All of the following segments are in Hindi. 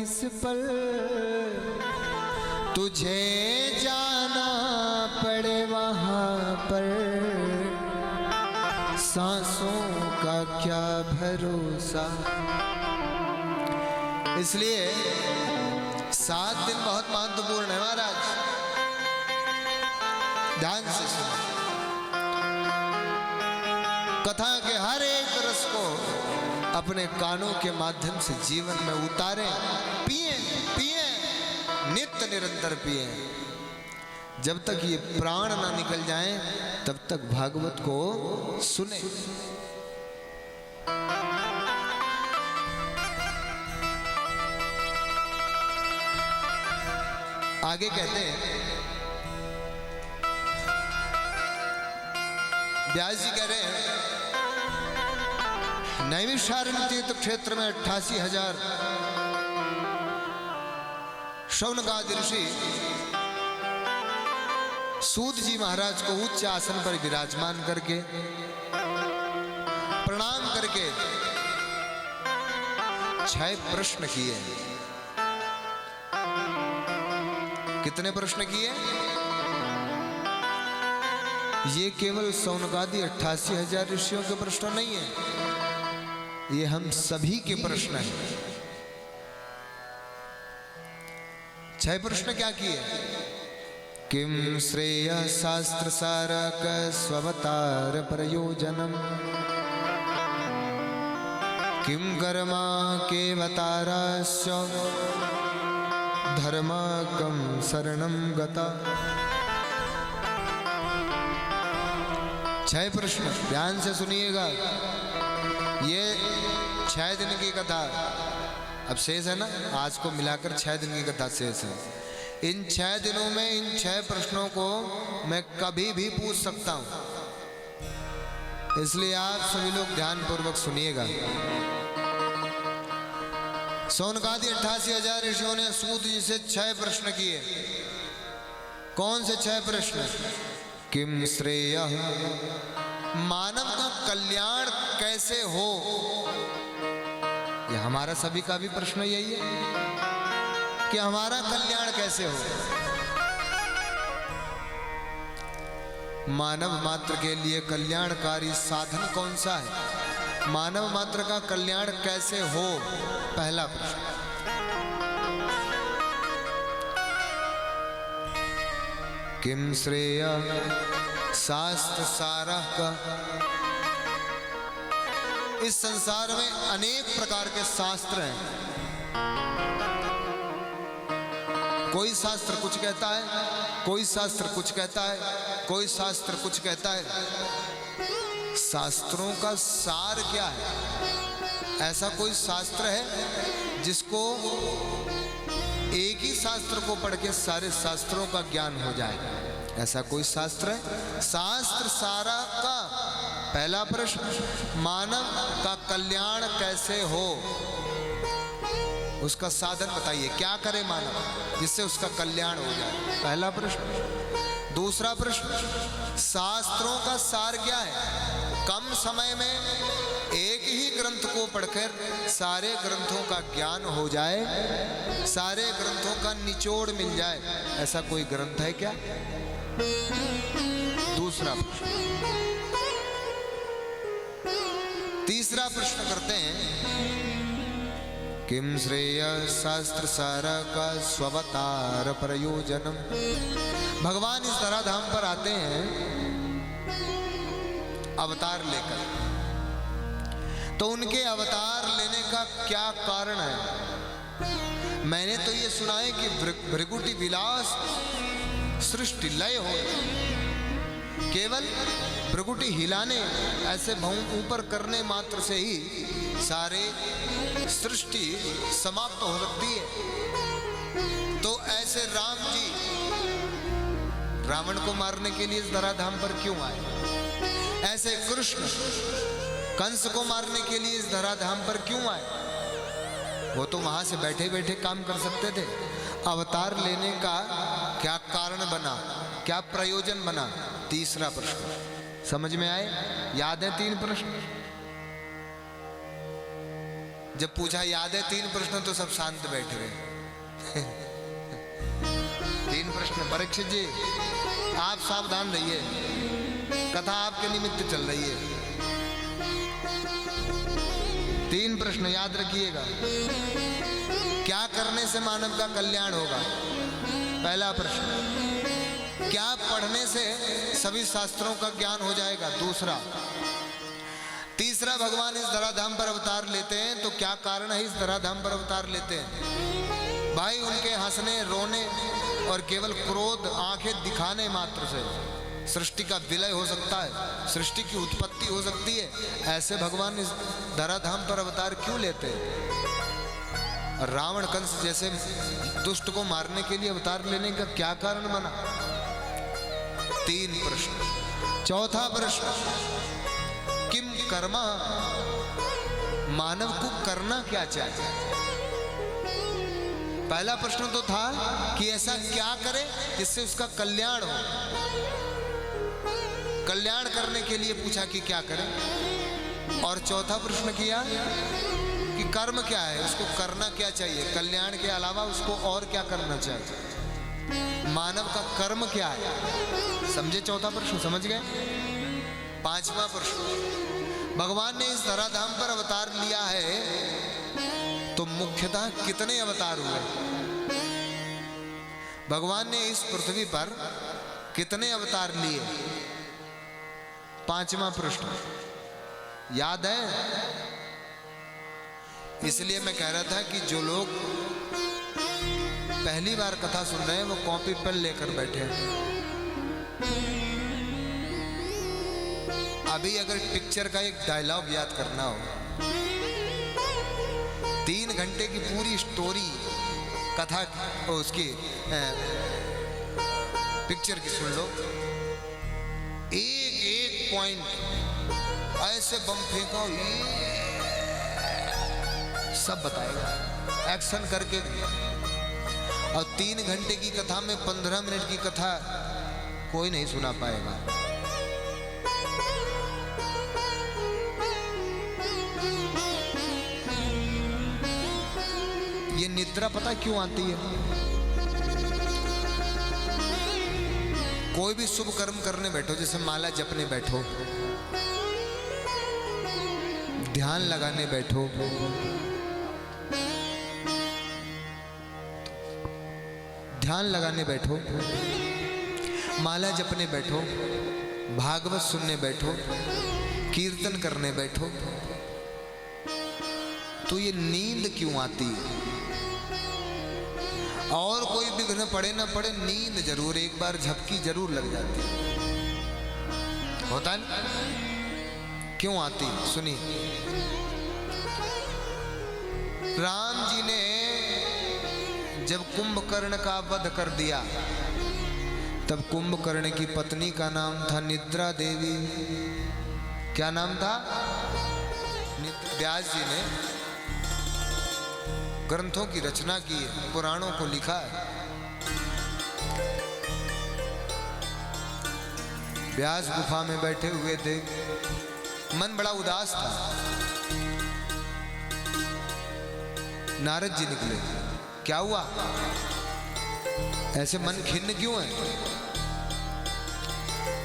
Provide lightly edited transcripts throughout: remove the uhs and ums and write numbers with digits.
इस पल तुझे जाना पड़े वहां पर, सांसों का क्या भरोसा। इसलिए 7 दिन बहुत महत्वपूर्ण है महाराज, ध्यान से सुनो। कथा के हर एक रस को अपने कानों के माध्यम से जीवन में उतारें, पिए पिए, नित्य निरंतर पिए। जब तक ये प्राण ना निकल जाएं तब तक भागवत को सुने। आगे कहते हैं, व्यास जी कह रहे हैं, नैमिषारण्य तीर्थ क्षेत्र में 88,000 शौनकादि ऋषि सूत जी महाराज को उच्च आसन पर विराजमान करके प्रणाम करके 6 प्रश्न किए। कितने प्रश्न किए? ये केवल शौनकादि 88,000 ऋषियों के प्रश्न नहीं है, ये हम सभी के प्रश्न हैं। 6 प्रश्न क्या किए? किम श्रेय शास्त्र सारक स्ववतार प्रयोजनम, किम कर्मा केवतारास्य धर्मकम शरणम गता। 6 प्रश्न ध्यान से सुनिएगा। ये 6 दिन की कथा अब शेष है ना, आज को मिलाकर 6 दिन की कथा शेष है। इन 6 दिनों में इन 6 प्रश्नों को मैं कभी भी पूछ सकता हूं, इसलिए आप सभी लोग ध्यान पूर्वक सुनिएगा। शौनकादि 88,000 ऋषियों ने सूत जी से 6 प्रश्न किए। कौन से 6 प्रश्न? किम श्रेय, मानव का कल्याण कैसे हो। ये हमारा सभी का भी प्रश्न यही है कि हमारा कल्याण कैसे हो। मानव मात्र के लिए कल्याणकारी साधन कौन सा है, मानव मात्र का कल्याण कैसे हो, पहला प्रश्न। किम श्रेय शास्त्र सारः का। इस संसार में अनेक प्रकार के शास्त्र हैं। कोई शास्त्र कुछ कहता है, कोई शास्त्र कुछ कहता है, कोई शास्त्र कुछ कहता है। शास्त्रों का सार क्या है? ऐसा कोई शास्त्र है जिसको एक ही शास्त्र को पढ़ के सारे शास्त्रों का ज्ञान हो जाए? ऐसा कोई शास्त्र है? शास्त्र सारा का पहला प्रश्न, मानव का कल्याण कैसे हो, उसका साधन बताइए। क्या करे मानव जिससे उसका कल्याण हो जाए, पहला प्रश्न। दूसरा प्रश्न, शास्त्रों का सार क्या है? कम समय में एक ही ग्रंथ को पढ़कर सारे ग्रंथों का ज्ञान हो जाए, सारे ग्रंथों का निचोड़ मिल जाए, ऐसा कोई ग्रंथ है क्या? दूसरा प्रश्न। तीसरा प्रश्न करते हैं, किम श्रेय शास्त्र सारा का स्ववतार प्रयोजनम। भगवान इस धराधाम पर आते हैं अवतार लेकर, तो उनके अवतार लेने का क्या कारण है? मैंने तो ये सुना है कि भृगुटी विलास सृष्टि लय हो, केवल भृगुटी हिलाने, ऐसे भौं ऊपर करने मात्र से ही सारे सृष्टि समाप्त हो सकती है। तो ऐसे राम जी रावण को मारने के लिए इस धराधाम पर क्यों आए? ऐसे कृष्ण कंस को मारने के लिए इस धराधाम पर क्यों आए? वो तो वहां से बैठे बैठे काम कर सकते थे। अवतार लेने का क्या कारण बना, क्या प्रयोजन बना? तीसरा प्रश्न समझ में आए? याद है 3 प्रश्न? जब पूछा याद है 3 प्रश्न तो सब शांत बैठ गए। 3 प्रश्न। परीक्षित जी आप सावधान रहिए, कथा आपके निमित्त चल रही है। 3 प्रश्न याद रखिएगा। क्या करने से मानव का कल्याण होगा? पहला प्रश्न। क्या पढ़ने से सभी शास्त्रों का ज्ञान हो जाएगा? दूसरा। तीसरा, भगवान इस धराधाम पर अवतार लेते हैं तो क्या कारण है इस धराधाम पर अवतार लेते हैं? भाई उनके हंसने, रोने और केवल क्रोध, आंखें दिखाने मात्र से सृष्टि का विलय हो सकता है, सृष्टि की उत्पत्ति हो सकती है। ऐसे भगवान इस धराधाम पर अवतार क्यों लेते हैं? रावण कंस जैसे दुष्ट को मारने के लिए अवतार लेने का क्या कारण बना? 3 प्रश्न। चौथा प्रश्न, किम कर्मा, मानव को करना क्या चाहिए? पहला प्रश्न तो था कि ऐसा क्या करे जिससे उसका कल्याण हो। कल्याण करने के लिए पूछा कि क्या करें। और चौथा प्रश्न किया कि कर्म क्या है, उसको करना क्या चाहिए, कल्याण के अलावा उसको और क्या करना चाहिए, मानव का कर्म क्या है। समझे? चौथा प्रश्न समझ गए। 5वां प्रश्न, भगवान ने इस धराधाम पर अवतार लिया है तो मुख्यतः कितने अवतार हुए? भगवान ने इस पृथ्वी पर कितने अवतार लिए? 5वां प्रश्न याद है? इसलिए मैं कह रहा था कि जो लोग पहली बार कथा सुन रहे हैं वो कॉपी पेन लेकर बैठे हैं। अभी अगर पिक्चर का एक डायलॉग याद करना हो, 3 घंटे की पूरी स्टोरी कथा उसकी पिक्चर की सुन लो, एक एक पॉइंट ऐसे बम फेंको, सब बताएगा एक्शन करके। और 3 घंटे की कथा में 15 मिनट की कथा कोई नहीं सुना पाएगा। ये निद्रा पता क्यों आती है? कोई भी शुभ कर्म करने बैठो, जैसे माला जपने बैठो, ध्यान लगाने बैठो, ध्यान लगाने बैठो, माला जपने बैठो, भागवत सुनने बैठो, कीर्तन करने बैठो, तो ये नींद क्यों आती है? और कोई विघ्न पड़े ना पड़े, नींद जरूर एक बार झपकी जरूर लग जाती है। होता है ना? क्यों आती? सुनिए, राम जी ने जब कुंभकर्ण का वध कर दिया तब कुंभकर्ण की पत्नी का नाम था निद्रा देवी। क्या नाम था? व्यास जी ने ग्रंथों की रचना की है, पुराणों को लिखा है। व्यास गुफा में बैठे हुए थे, मन बड़ा उदास था। नारद जी निकले, क्या हुआ, ऐसे मन खिन्न क्यों है?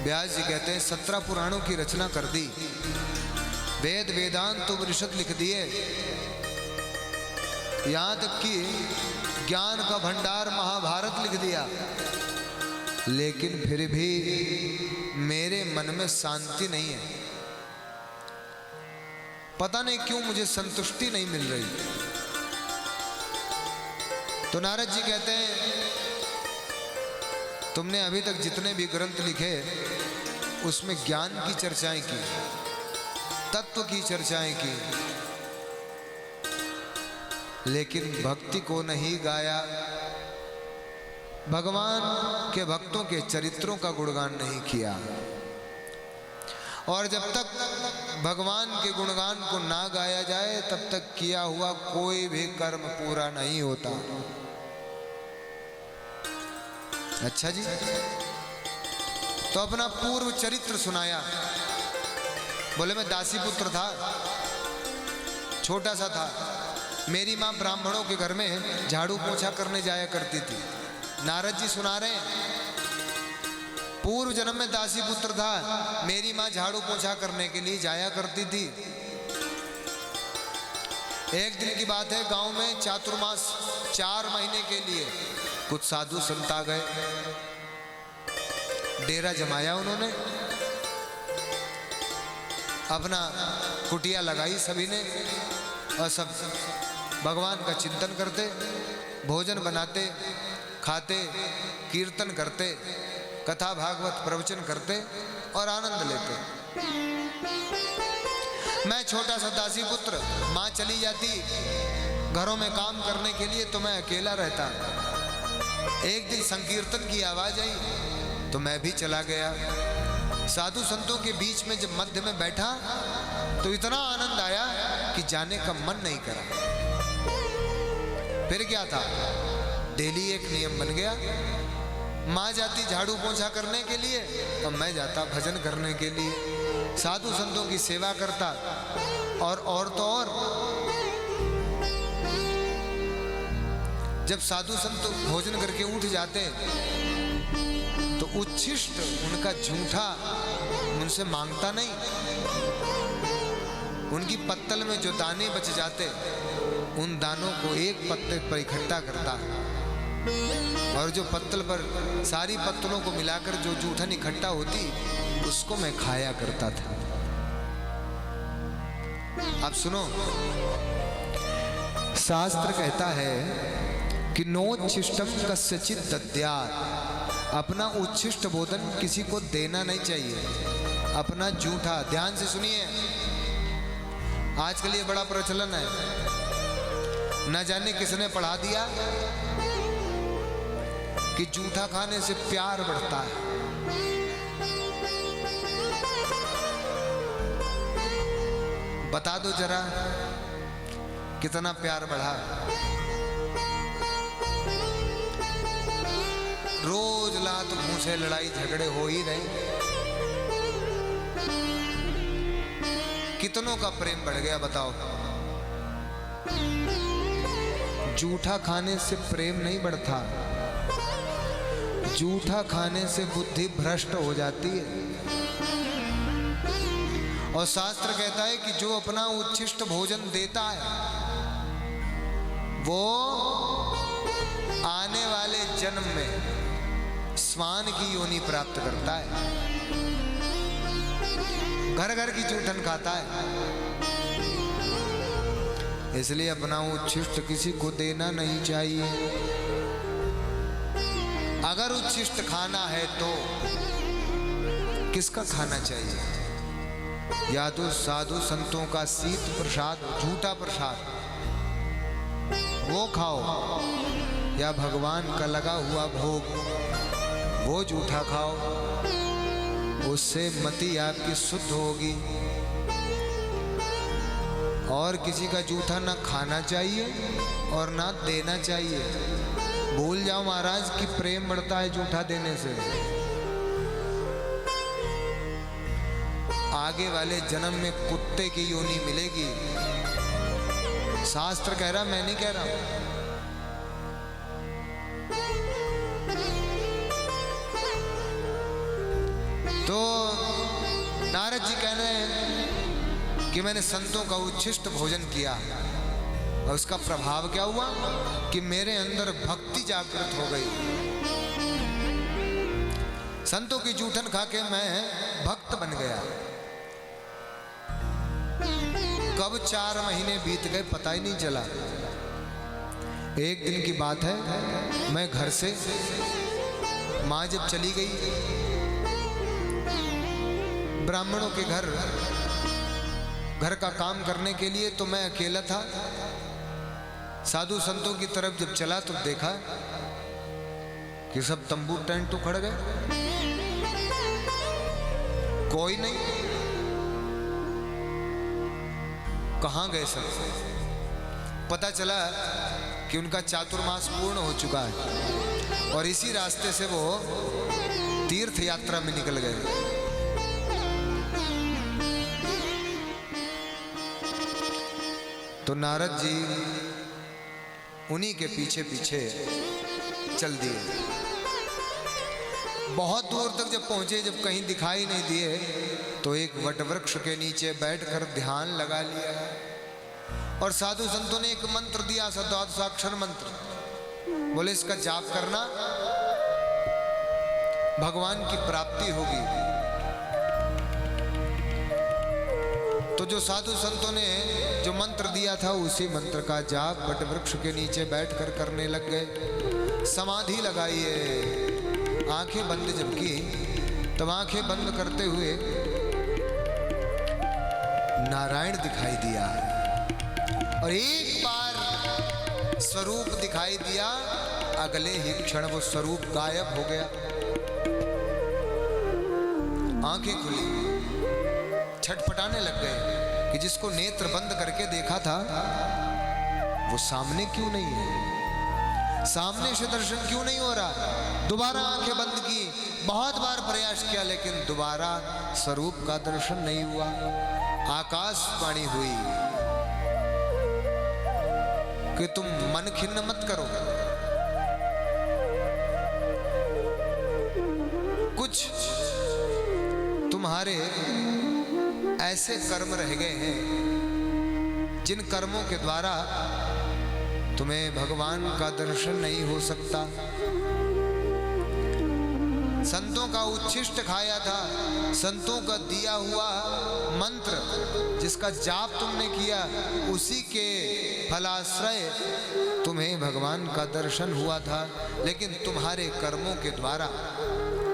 व्यास जी कहते हैं 17 पुराणों की रचना कर दी, वेद वेदांत उपनिषद लिख दिए, यहां तक कि ज्ञान का भंडार महाभारत लिख दिया, लेकिन फिर भी मेरे मन में शांति नहीं है। पता नहीं क्यों मुझे संतुष्टि नहीं मिल रही। तो नारद जी कहते हैं तुमने अभी तक जितने भी ग्रंथ लिखे उसमें ज्ञान की चर्चाएं की, तत्व की चर्चाएं की, लेकिन भक्ति को नहीं गाया, भगवान के भक्तों के चरित्रों का गुणगान नहीं किया। और जब तक भगवान के गुणगान को ना गाया जाए तब तक किया हुआ कोई भी कर्म पूरा नहीं होता। अच्छा जी, तो अपना पूर्व चरित्र सुनाया। बोले मैं दासी पुत्र था, छोटा सा था, मेरी माँ ब्राह्मणों के घर में झाड़ू पोछा करने जाया करती थी। नारद जी सुना रहे हैं, पूर्व जन्म में दासी पुत्र था, मेरी माँ झाड़ू पोछा करने के लिए जाया करती थी। एक दिन की बात है, गांव में चातुर्मास 4 महीने के लिए कुछ साधु संत आ गए। डेरा जमाया उन्होंने, अपना कुटिया लगाई सभी ने, और सब भगवान का चिंतन करते, भोजन बनाते, खाते, कीर्तन करते, कथा भागवत प्रवचन करते और आनंद लेते। मैं छोटा सा दासी पुत्र, माँ चली जाती घरों में काम करने के लिए, तो मैं अकेला रहता। एक दिन संकीर्तन की आवाज आई तो मैं भी चला गया। साधु संतों के बीच में जब मध्य में बैठा तो इतना आनंद आया कि जाने का मन नहीं करा। फिर क्या था, डेली एक नियम बन गया, माँ जाती झाड़ू पोंछा करने के लिए और मैं जाता भजन करने के लिए, साधु संतों की सेवा करता। और तो और जब साधु संत भोजन करके उठ जाते तो उच्छिष्ट उनका जूठा उनसे मांगता नहीं, उनकी पत्तल में जो दाने बच जाते उन दानों को एक पत्ते पर इकट्ठा करता, और जो पत्तल पर सारी पत्तलों को मिलाकर जो जूठन इकट्ठा होती उसको मैं खाया करता था। अब सुनो, शास्त्र कहता है कि नोच्छिष्टम कस्यचित् दद्यात्, अपना उच्छिष्ट भोजन किसी को देना नहीं चाहिए, अपना जूठा। ध्यान से सुनिए, आजकल ये बड़ा प्रचलन है, न जाने किसने पढ़ा दिया कि जूठा खाने से प्यार बढ़ता है। बता दो जरा कितना प्यार बढ़ा। रोज लात मुंह से लड़ाई झगड़े हो ही रहे, कितनों का प्रेम बढ़ गया बताओ। जूठा खाने से प्रेम नहीं बढ़ता, जूठा खाने से बुद्धि भ्रष्ट हो जाती है। और शास्त्र कहता है कि जो अपना उच्छिष्ट भोजन देता है वो आने वाले जन्म में स्वान की योनि प्राप्त करता है, घर घर की जूठन खाता है। इसलिए अपना उच्छिष्ट किसी को देना नहीं चाहिए। अगर उच्छिष्ट खाना है तो किसका खाना चाहिए? या तो साधु संतों का शीत प्रसाद, झूठा प्रसाद वो खाओ, या भगवान का लगा हुआ भोग वो झूठा खाओ, उससे मति आपकी शुद्ध होगी। और किसी का जूठा ना खाना चाहिए और ना देना चाहिए। भूल जाओ महाराज कि प्रेम बढ़ता है जूठा देने से। आगे वाले जन्म में कुत्ते की योनि मिलेगी, शास्त्र कह रहा, मैं नहीं कह रहा। तो नारद जी कह रहे हैं कि मैंने संतों का उच्छिष्ट भोजन किया और उसका प्रभाव क्या हुआ कि मेरे अंदर भक्ति जागृत हो गई। संतों की जूठन खा के मैं भक्त बन गया। कब 4 महीने बीत गए पता ही नहीं चला। एक दिन की बात है, मैं घर से, माँ जब चली गई ब्राह्मणों के घर का काम करने के लिए, तो मैं अकेला था। साधु संतों की तरफ जब चला तो देखा कि सब तंबू टेंट उखड़ गए, कोई नहीं। कहाँ गए सब? पता चला कि उनका चातुर्मास पूर्ण हो चुका है और इसी रास्ते से वो तीर्थ यात्रा में निकल गए। तो नारद जी उन्हीं के पीछे पीछे चल दिए। बहुत दूर तक जब पहुंचे, जब कहीं दिखाई नहीं दिए, तो एक वटवृक्ष के नीचे बैठकर ध्यान लगा लिया और साधु संतों ने एक मंत्र दिया, द्वादशाक्षर मंत्र। बोले इसका जाप करना, भगवान की प्राप्ति होगी। तो जो साधु संतों ने जो मंत्र दिया था, उसी मंत्र का जाप वटवृक्ष के नीचे बैठकर करने लग गए। समाधि लगाइए, आंखें बंद जब की, तब आंखें बंद करते हुए नारायण दिखाई दिया और एक बार स्वरूप दिखाई दिया, अगले ही क्षण वो स्वरूप गायब हो गया। आंखें खुली, छटपटाने लग गए कि जिसको नेत्र बंद करके देखा था वो सामने क्यों नहीं है, सामने से दर्शन क्यों नहीं हो रहा। दोबारा आंखें बंद की, बहुत बार प्रयास किया, लेकिन दोबारा स्वरूप का दर्शन नहीं हुआ। आकाशवाणी हुई कि तुम मन खिन्न मत करो, कुछ तुम्हारे ऐसे कर्म रह गए हैं जिन कर्मों के द्वारा तुम्हें भगवान का दर्शन नहीं हो सकता। संतों का उच्छिष्ट खाया था, संतों का दिया हुआ मंत्र जिसका जाप तुमने किया, उसी के फलाश्रय तुम्हें भगवान का दर्शन हुआ था। लेकिन तुम्हारे कर्मों के द्वारा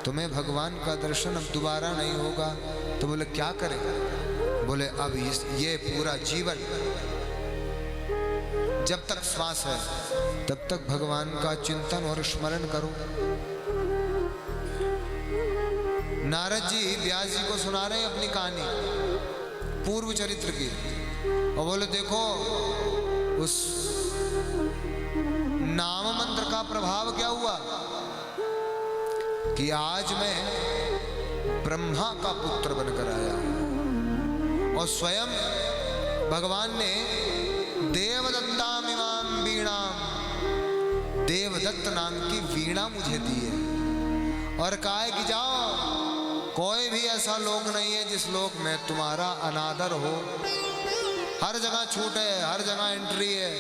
तुम्हें भगवान का दर्शन अब दोबारा नहीं होगा। तो बोले क्या करें? बोले अब ये पूरा जीवन जब तक श्वास है तब तक भगवान का चिंतन और स्मरण करो। नारद जी व्यास जी को सुना रहे हैं अपनी कहानी पूर्व चरित्र की, और बोले देखो उस नाम मंत्र का प्रभाव क्या हुआ कि आज मैं ब्रह्मा का पुत्र बनकर आया और स्वयं भगवान ने देवदत्ताम इमाम वीणाम, देवदत्त नाम की वीणा मुझे दी है और कहा है कि जाओ, कोई भी ऐसा लोक नहीं है जिस लोक में तुम्हारा अनादर हो, हर जगह छूट है, हर जगह एंट्री है,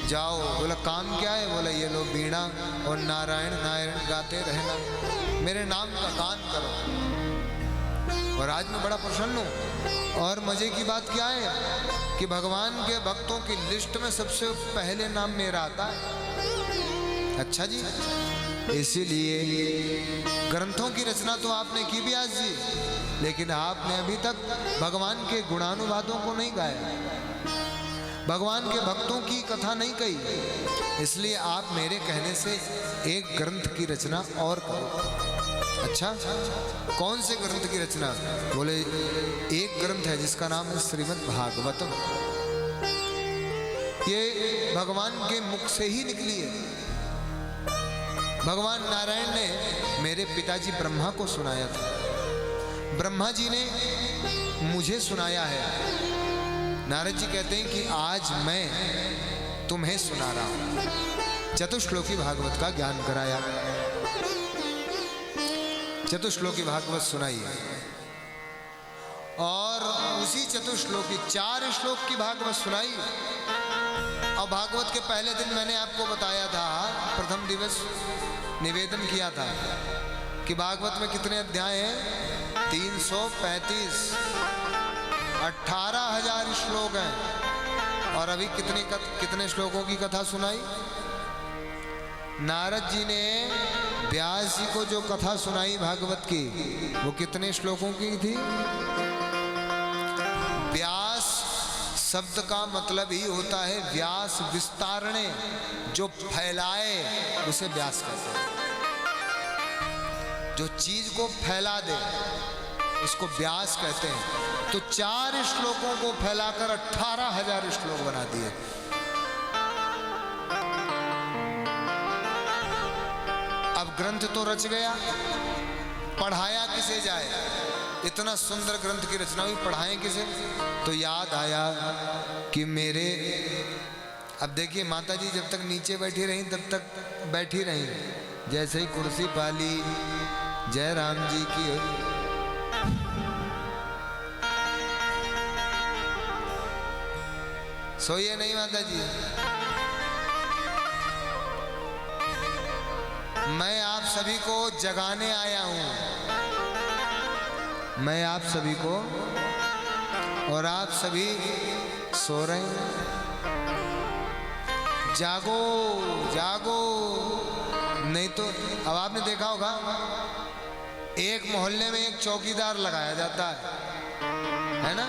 जाओ। बोला काम क्या है? बोला ये लो वीणा और नारायण नारायण गाते रहना, मेरे नाम का गान करो। और आज मैं बड़ा प्रसन्न हूँ। और मजे की बात क्या है कि भगवान के भक्तों की लिस्ट में सबसे पहले नाम मेरा आता है। अच्छा जी, इसीलिए ग्रंथों की रचना तो आपने की व्यास जी, लेकिन आपने अभी तक भगवान के गुणानुवादों को नहीं गाया, भगवान के भक्तों की कथा नहीं कही। इसलिए आप मेरे कहने से एक ग्रंथ की रचना और करो। अच्छा, कौन से ग्रंथ की रचना? बोले एक ग्रंथ है जिसका नाम है श्रीमद् भागवतम। ये भगवान के मुख से ही निकली है। भगवान नारायण ने मेरे पिताजी ब्रह्मा को सुनाया था, ब्रह्मा जी ने मुझे सुनाया है। नारद जी कहते हैं कि आज मैं तुम्हें सुना रहा हूं। चतुश्लोकी भागवत का ज्ञान कराया, चतुश्लोकी भागवत सुनाई और उसी चतुश्लोकी 4 श्लोक की भागवत सुनाई। और भागवत के पहले दिन मैंने आपको बताया था, प्रथम दिवस निवेदन किया था कि भागवत में कितने अध्याय हैं? 335, 18,000 श्लोक हैं। और अभी कितने श्लोकों की कथा सुनाई? नारद जी ने व्यास जी को जो कथा सुनाई भागवत की, वो कितने श्लोकों की थी? व्यास शब्द का मतलब ही होता है व्यास विस्तारणे, जो फैलाए उसे व्यास कहते हैं। जो चीज को फैला दे उसको व्यास कहते हैं। तो 4 श्लोकों को फैलाकर 18,000 श्लोक बना दिए। अब ग्रंथ तो रच गया, पढ़ाया किसे जाए? इतना सुंदर ग्रंथ की रचना हुई, पढ़ाएं किसे? तो याद आया कि मेरे अब देखिए माता जी जब तक नीचे बैठी रहीं तब तक बैठी रहीं, जैसे ही कुर्सी पाली जय राम जी की सोइए नहीं माता जी। मैं आप सभी को जगाने आया हूं, मैं आप सभी को, और आप सभी सो रहे हैं। जागो जागो, नहीं तो अब आपने देखा होगा एक मोहल्ले में एक चौकीदार लगाया जाता है ना।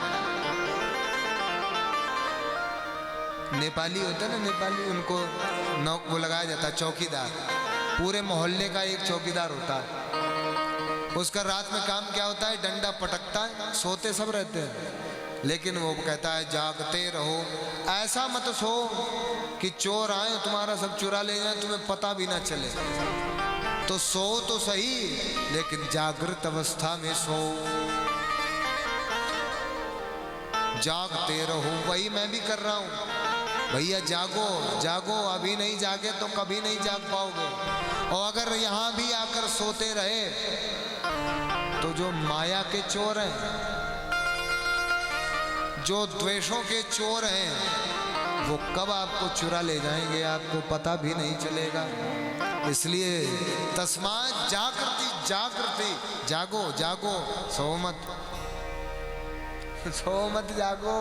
नेपाली होता है ना, नेपाली, उनको वो लगाया जाता है चौकीदार। पूरे मोहल्ले का एक चौकीदार होता है। उसका रात में काम क्या होता है, डंडा पटकता है। सोते सब रहते हैं लेकिन वो कहता है जागते रहो, ऐसा मत सो कि चोर आए तुम्हारा सब चुरा ले जाए, तुम्हें पता भी ना चले। तो सो तो सही लेकिन जागृत अवस्था में सो, जागते रहो। वही मैं भी कर रहा हूं भैया, जागो जागो, अभी नहीं जागे तो कभी नहीं जाग पाओगे। और अगर यहां भी आकर सोते रहे तो जो माया के चोर हैं, जो द्वेषों के चोर हैं, वो कब आपको चुरा ले जाएंगे आपको पता भी नहीं चलेगा। इसलिए तस्मात् जागृति जागृति, जागो जागो, सो मत सो मत, जागो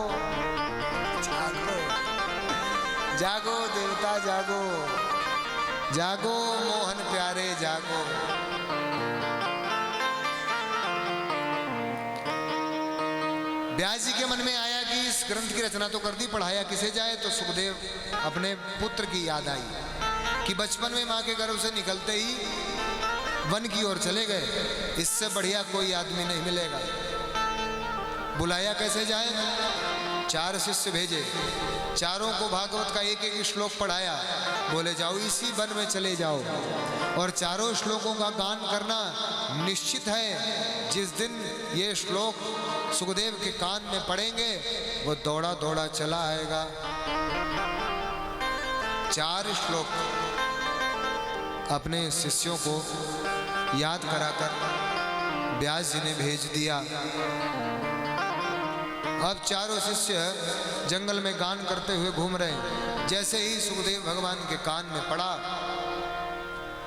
जागो जागो देवता जागो, जागो मोहन प्यारे जागो। व्यास जी के मन में आया कि इस ग्रंथ की रचना तो कर दी, पढ़ाया किसे जाए। तो सुखदेव अपने पुत्र की याद आई कि बचपन में माँ के गर्भ से निकलते ही वन की ओर चले गए, इससे बढ़िया कोई आदमी नहीं मिलेगा। बुलाया कैसे जाए, 4 शिष्य भेजे, चारों को भागवत का एक एक श्लोक पढ़ाया। बोले जाओ इसी वन में चले जाओ और चारों श्लोकों का गान करना। निश्चित है जिस दिन ये श्लोक सुखदेव के कान में पड़ेंगे वो दौड़ा दौड़ा चला आएगा। 4 श्लोक अपने शिष्यों को याद कराकर व्यास जी ने भेज दिया। अब चारों शिष्य जंगल में गान करते हुए घूम रहे हैं। जैसे ही सुखदेव भगवान के कान में पड़ा,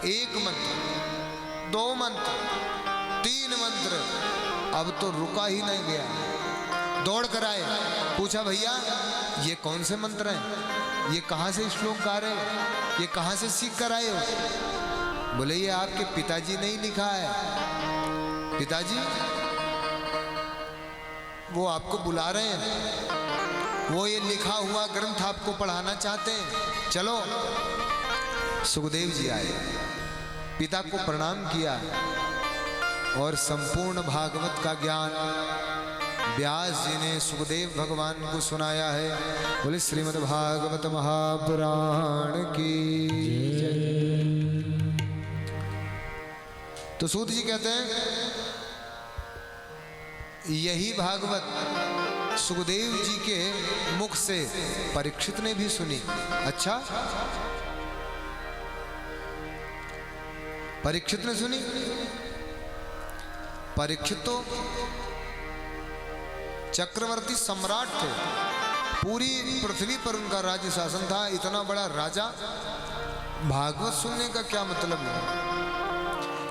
1 मंत्र, 2 मंत्र, 3 मंत्र, अब तो रुका ही नहीं गया। दौड़ कर आए, पूछा भैया ये कौन से मंत्र हैं, ये कहाँ से श्लोक गा रहे हो, ये कहाँ से सीख कर आए हो। बोले ये आपके पिताजी ने ही लिखा है। पिताजी वो आपको बुला रहे हैं, वो ये लिखा हुआ ग्रंथ आपको पढ़ाना चाहते हैं, चलो। सुखदेव जी आए, पिता को प्रणाम किया और संपूर्ण भागवत का ज्ञान व्यास जी ने सुखदेव भगवान को सुनाया है। बोले श्रीमद् भागवत महापुराण की जय। तो सूत जी कहते हैं यही भागवत सुखदेव जी के मुख से परीक्षित ने भी सुनी। अच्छा, परीक्षित ने सुनी। परीक्षित तो चक्रवर्ती सम्राट थे, पूरी पृथ्वी पर उनका राज्य शासन था। इतना बड़ा राजा, भागवत सुनने का क्या मतलब है,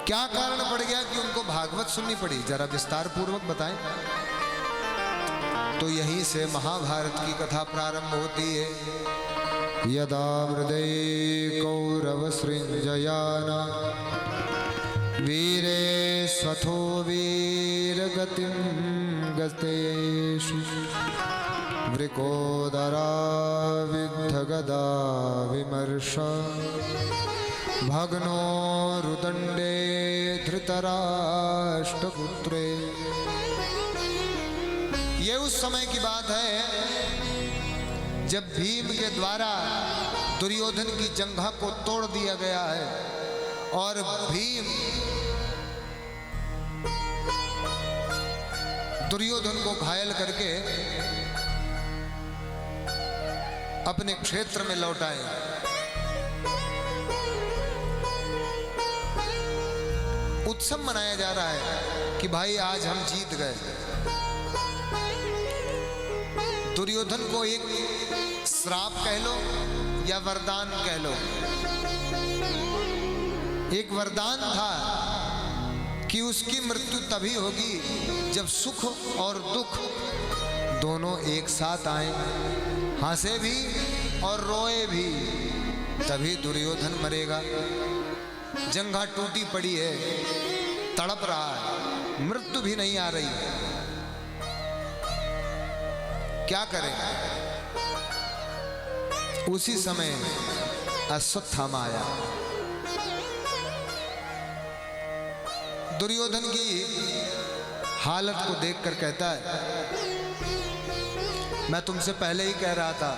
क्या कारण पड़ गया कि उनको भागवत सुननी पड़ी, जरा विस्तार पूर्वक बताएं। तो यहीं से महाभारत की कथा प्रारंभ होती है। यदा हृदय कौरव सृंजयाना वीरे स्वथो वीर गतिम गतेषु वृकोदरा विद्ध गदा विमर्श भग्नो रुदंडे धृतराष्ट्रपुत्रे। ये उस समय की बात है जब भीम के द्वारा दुर्योधन की जंघा को तोड़ दिया गया है और भीम दुर्योधन को घायल करके अपने क्षेत्र में लौट आए। उत्सव मनाया जा रहा है कि भाई आज हम जीत गए। दुर्योधन को एक श्राप कह लो या वरदान कह लो, एक वरदान था कि उसकी मृत्यु तभी होगी जब सुख और दुख दोनों एक साथ आए, हंसे भी और रोए भी, तभी दुर्योधन मरेगा। जंघा टूटी पड़ी है, तड़प रहा है, मृत्यु भी नहीं आ रही, क्या करेगा? उसी समय अश्वत्थामा आया। दुर्योधन की हालत को देखकर कहता है, मैं तुमसे पहले ही कह रहा था,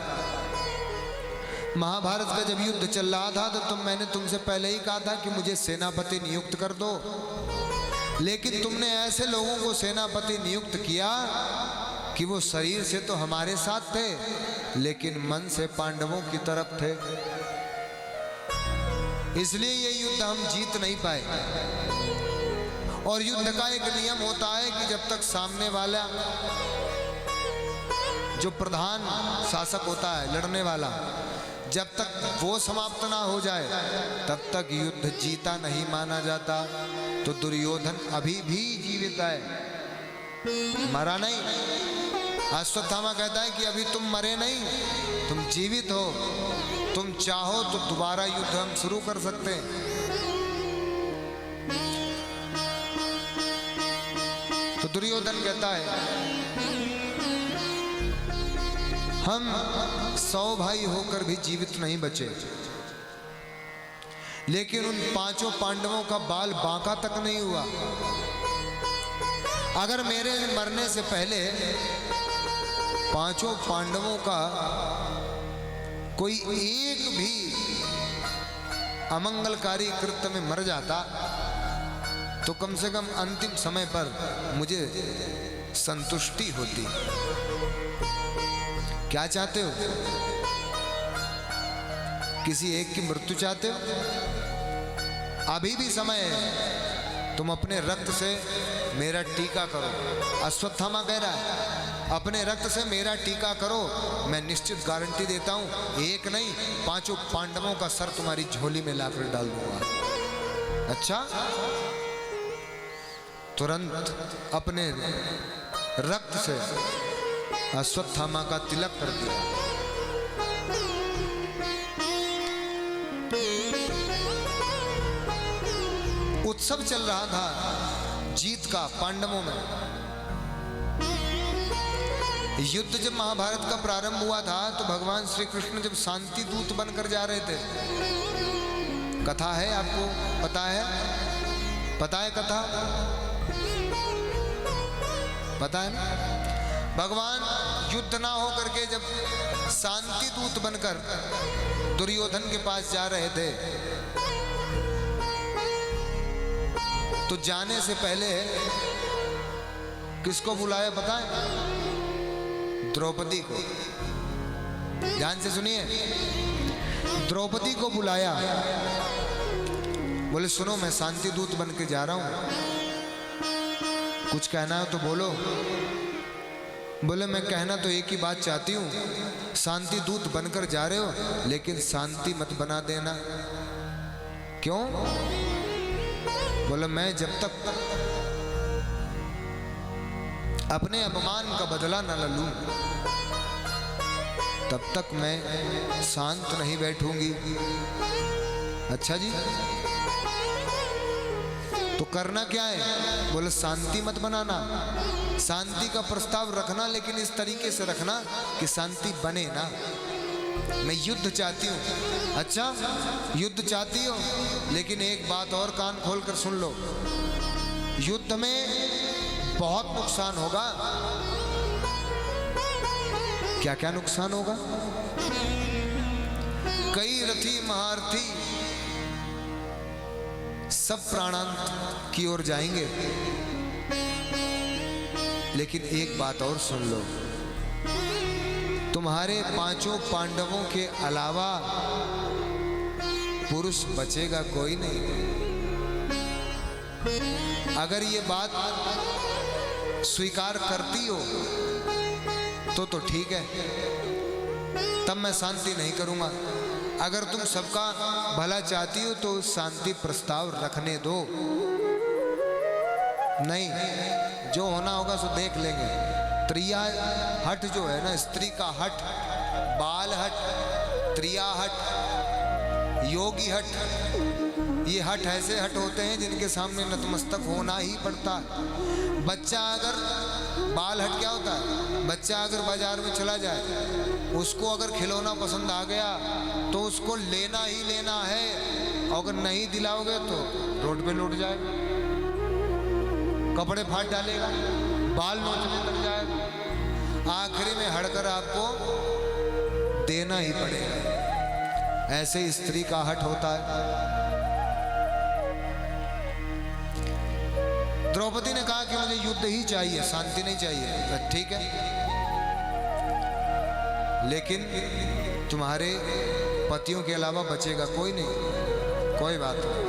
महाभारत का जब युद्ध चल रहा था तो मैंने तुमसे पहले ही कहा था कि मुझे सेनापति नियुक्त कर दो, लेकिन तुमने ऐसे लोगों को सेनापति नियुक्त किया कि वो शरीर से तो हमारे साथ थे लेकिन मन से पांडवों की तरफ थे, इसलिए ये युद्ध हम जीत नहीं पाए। और युद्ध का एक नियम होता है कि जब तक सामने वाला जो प्रधान शासक होता है, लड़ने वाला, जब तक वो समाप्त ना हो जाए तब तक युद्ध जीता नहीं माना जाता। तो दुर्योधन अभी भी जीवित है, मरा नहीं। अश्वत्थामा कहता है कि अभी तुम मरे नहीं, तुम जीवित हो, तुम चाहो तो दोबारा युद्ध हम शुरू कर सकते हैं। तो दुर्योधन कहता है, हम 100 भाई होकर भी जीवित नहीं बचे, लेकिन उन 5 पांडवों का बाल बांका तक नहीं हुआ। अगर मेरे मरने से पहले 5 पांडवों का कोई एक भी अमंगलकारी कृत्य में मर जाता तो कम से कम अंतिम समय पर मुझे संतुष्टि होती। क्या चाहते हो? किसी एक की मृत्यु चाहते हो? अभी भी समय है, तुम अपने रक्त से मेरा टीका करो। अश्वत्थामा कह रहा है, अपने रक्त से मेरा टीका करो, मैं निश्चित गारंटी देता हूं, एक नहीं 5 पांडवों का सर तुम्हारी झोली में लाकर डाल दूंगा। अच्छा, तुरंत अपने रक्त से अश्वत्थामा का तिलक कर दिया। उत्सव चल रहा था जीत का पांडवों में। युद्ध जब महाभारत का प्रारंभ हुआ था तो भगवान श्री कृष्ण जब शांति दूत बनकर जा रहे थे, कथा है, आपको पता है? पता है कथा? पता है ना? भगवान युद्ध ना हो करके जब शांति दूत बनकर दुर्योधन के पास जा रहे थे तो जाने से पहले किसको बुलाया पता है? द्रौपदी को। ध्यान से सुनिए, द्रौपदी को बुलाया, बोले सुनो मैं शांति दूत बन के जा रहा हूं, कुछ कहना है तो बोलो। बोले मैं कहना तो एक ही बात चाहती हूँ, शांति दूत बनकर जा रहे हो लेकिन शांति मत बना देना। क्यों? बोले मैं जब तक अपने अपमान का बदला न लूं तब तक मैं शांत नहीं बैठूंगी। अच्छा जी, तो करना क्या है? बोले शांति मत बनाना, शांति का प्रस्ताव रखना लेकिन इस तरीके से रखना कि शांति बने ना। मैं युद्ध चाहती हूँ। अच्छा, युद्ध चाहती हो, लेकिन एक बात और कान खोल कर सुन लो, युद्ध में बहुत नुकसान होगा। क्या क्या नुकसान होगा? कई रथी महारथी सब प्राणांत की ओर जाएंगे, लेकिन एक बात और सुन लो, तुम्हारे पांचों पांडवों के अलावा पुरुष बचेगा कोई नहीं। अगर ये बात स्वीकार करती हो तो ठीक है, तब मैं शांति नहीं करूंगा। अगर तुम सबका भला चाहती हो तो शांति प्रस्ताव रखने दो। नहीं, जो होना होगा सो देख लेंगे। त्रिया हट जो है ना, स्त्री का हट, बाल हट, त्रिया हट, योगी हट, ये हट ऐसे हट होते हैं जिनके सामने नतमस्तक होना ही पड़ता है। बच्चा अगर बाल हट क्या होता है, बच्चा अगर बाजार में चला जाए, उसको अगर खिलौना पसंद आ गया तो उसको लेना ही लेना है, और अगर नहीं दिलाओगे तो रोड पे लौट जाएगा, कपड़े फाड़ डालेगा, बाल नोचने लग जाएगा, आखिरी में हड़कर आपको देना ही पड़ेगा। ऐसे स्त्री का हट होता है। द्रौपदी ने कहा कि मुझे युद्ध ही चाहिए, शांति नहीं चाहिए। ठीक है, लेकिन तुम्हारे पतियों के अलावा बचेगा कोई नहीं, कोई बात नहीं।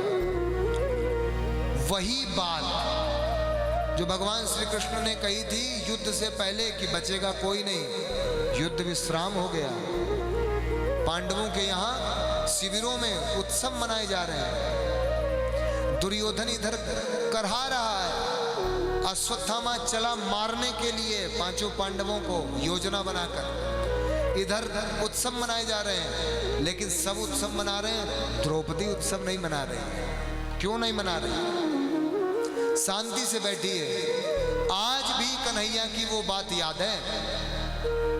वही बात जो भगवान श्री कृष्ण ने कही थी युद्ध से पहले कि बचेगा कोई नहीं, युद्ध विश्राम हो गया। पांडवों के यहाँ शिविरों में उत्सव मनाए जा रहे हैं। दुर्योधन इधर करहा रहा है, अश्वत्थामा चला मारने के लिए पांचों पांडवों को योजना बनाकर। इधर उत्सव मनाए जा रहे हैं, लेकिन सब उत्सव मना रहे हैं, द्रौपदी उत्सव नहीं मना रही। क्यों नहीं मना रही? शांति से बैठी है। आज भी कन्हैया की वो बात याद है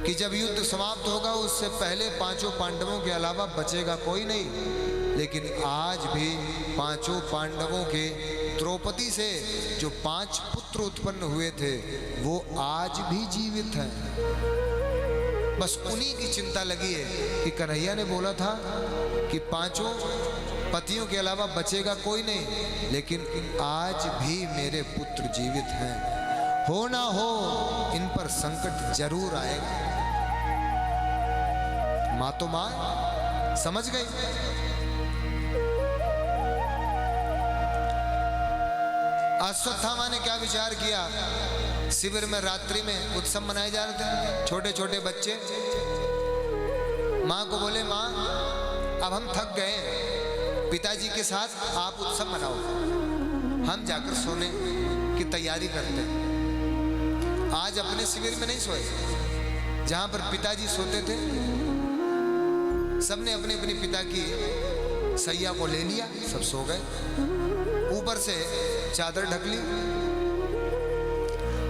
कि जब युद्ध समाप्त होगा उससे पहले पांचों पांडवों के अलावा बचेगा कोई नहीं। लेकिन आज भी पांचों पांडवों के द्रौपदी से जो 5 पुत्र उत्पन्न हुए थे वो आज भी जीवित हैं। बस उन्हीं की चिंता लगी है कि कन्हैया ने बोला था कि पांचों पतियों के अलावा बचेगा कोई नहीं, लेकिन आज भी मेरे पुत्र जीवित हैं। हो ना हो इन पर संकट जरूर आएगा। माँ तो माँ समझ गई। अश्वत्थामा ने क्या विचार किया? शिविर में रात्रि में उत्सव मनाए जा रहे थे, छोटे छोटे बच्चे माँ को बोले, माँ अब हम थक गए, पिताजी के साथ आप उत्सव मनाओ, हम जाकर सोने की तैयारी करते हैं। आज अपने शिविर में नहीं सोए, जहां पर पिताजी सोते थे सबने अपने अपने पिता की सैया को ले लिया, सब सो गए, ऊपर से चादर ढक ली।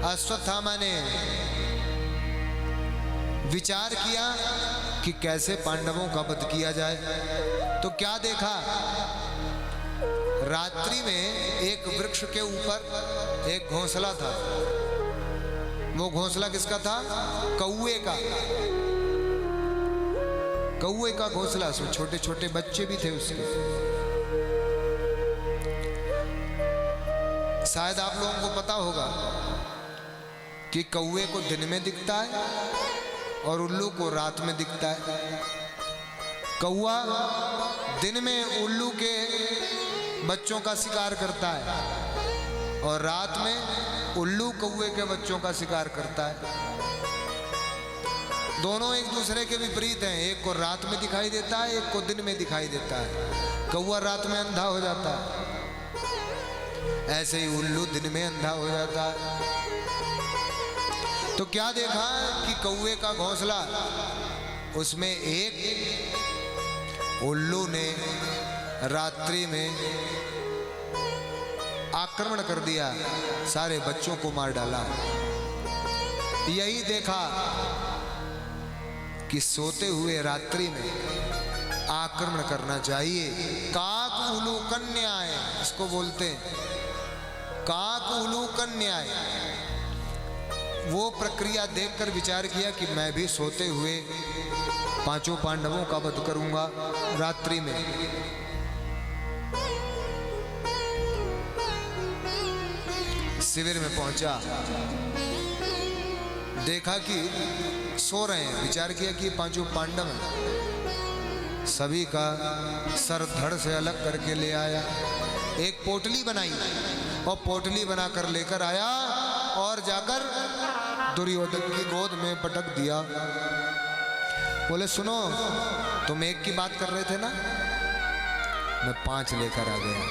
अश्वत्थामा ने विचार किया कि कैसे पांडवों का वध किया जाए। तो क्या देखा, रात्रि में एक वृक्ष के ऊपर एक घोंसला था। वो घोंसला किसका था? कौवे का। कौवे का घोंसला, उसमें छोटे छोटे बच्चे भी थे उसके। शायद आप लोगों को पता होगा कि कौवे को दिन में दिखता है और उल्लू को रात में दिखता है। कौवा दिन में उल्लू के बच्चों का शिकार करता है और रात में उल्लू कौवे के बच्चों का शिकार करता है। दोनों एक दूसरे के विपरीत हैं, एक को रात में दिखाई देता है, एक को दिन में दिखाई देता है। कौवा रात में अंधा हो जाता है, ऐसे ही उल्लू दिन में अंधा हो जाता है। तो क्या देखा कि कौवे का घोंसला, उसमें एक उल्लू ने रात्रि में आक्रमण कर दिया, सारे बच्चों को मार डाला। यही देखा कि सोते हुए रात्रि में आक्रमण करना चाहिए। काक उलू कन्याय इसको बोलते हैं, काक उलू कन्याय। वो प्रक्रिया देखकर विचार किया कि मैं भी सोते हुए पांचों पांडवों का वध करूंगा रात्रि में। शिविर में पहुंचा, देखा कि सो रहे हैं। विचार किया कि ये पांचों पांडव हैं। सभी का सर धड़ से अलग करके ले आया, एक पोटली बनाई और पोटली बनाकर लेकर आया और जाकर दुर्योधन की गोद में पटक दिया। बोले सुनो, तुम एक की बात कर रहे थे ना, मैं 5 लेकर आ गया।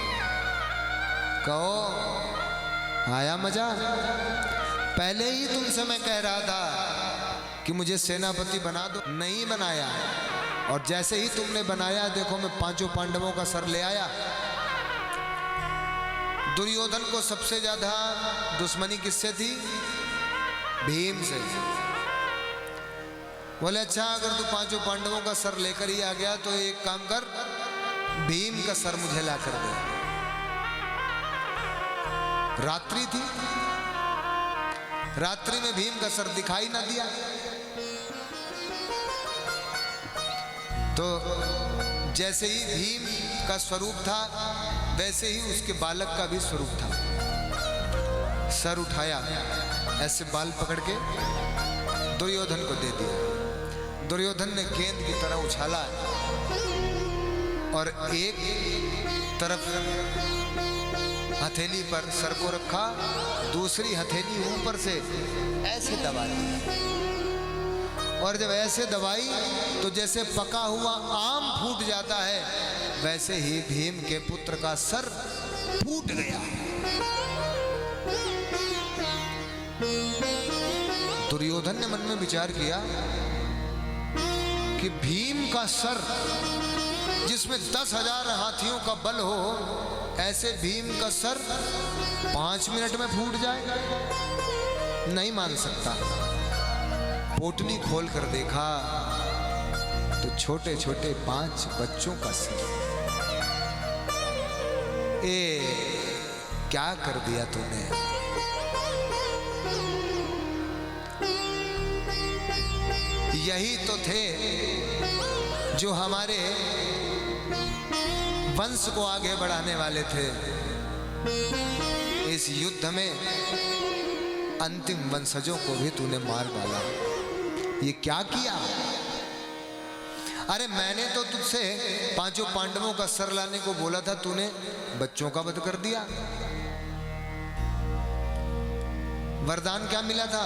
कहो आया मजा? पहले ही तुमसे मैं कह रहा था कि मुझे सेनापति बना दो, नहीं बनाया। और जैसे ही तुमने बनाया, देखो मैं 5 पांडवों का सर ले आया। दुर्योधन को सबसे ज्यादा दुश्मनी किससे थी? भीम से। बोले अच्छा, अगर तू 5 पांडवों का सर लेकर ही आ गया तो एक काम कर, भीम का सर मुझे ला कर दे। रात्रि थी, रात्रि में भीम का सर दिखाई ना दिया। तो जैसे ही भीम का स्वरूप था, वैसे ही उसके बालक का भी स्वरूप था। सर उठाया, ऐसे बाल पकड़ के दुर्योधन को दे दिया। दुर्योधन ने गेंद की तरह उछाला और एक तरफ हथेली पर सर को रखा, दूसरी हथेली ऊपर से ऐसे दबाई। और जब ऐसे दबाई तो जैसे पका हुआ आम फूट जाता है, वैसे ही भीम के पुत्र का सर फूट गया। दुर्योधन ने मन में विचार किया कि भीम का सर, जिसमें 10,000 हाथियों का बल हो, ऐसे भीम का सर 5 मिनट में फूट जाए? नहीं मान सकता। पोटली खोल कर देखा तो छोटे छोटे 5 बच्चों का सर। क्या कर दिया तूने? यही तो थे जो हमारे वंश को आगे बढ़ाने वाले थे। इस युद्ध में अंतिम वंशजों को भी तूने मार डाला। ये क्या किया? अरे मैंने तो तुझसे 5 पांडवों का सर लाने को बोला था, तूने बच्चों का वध कर दिया। वरदान क्या मिला था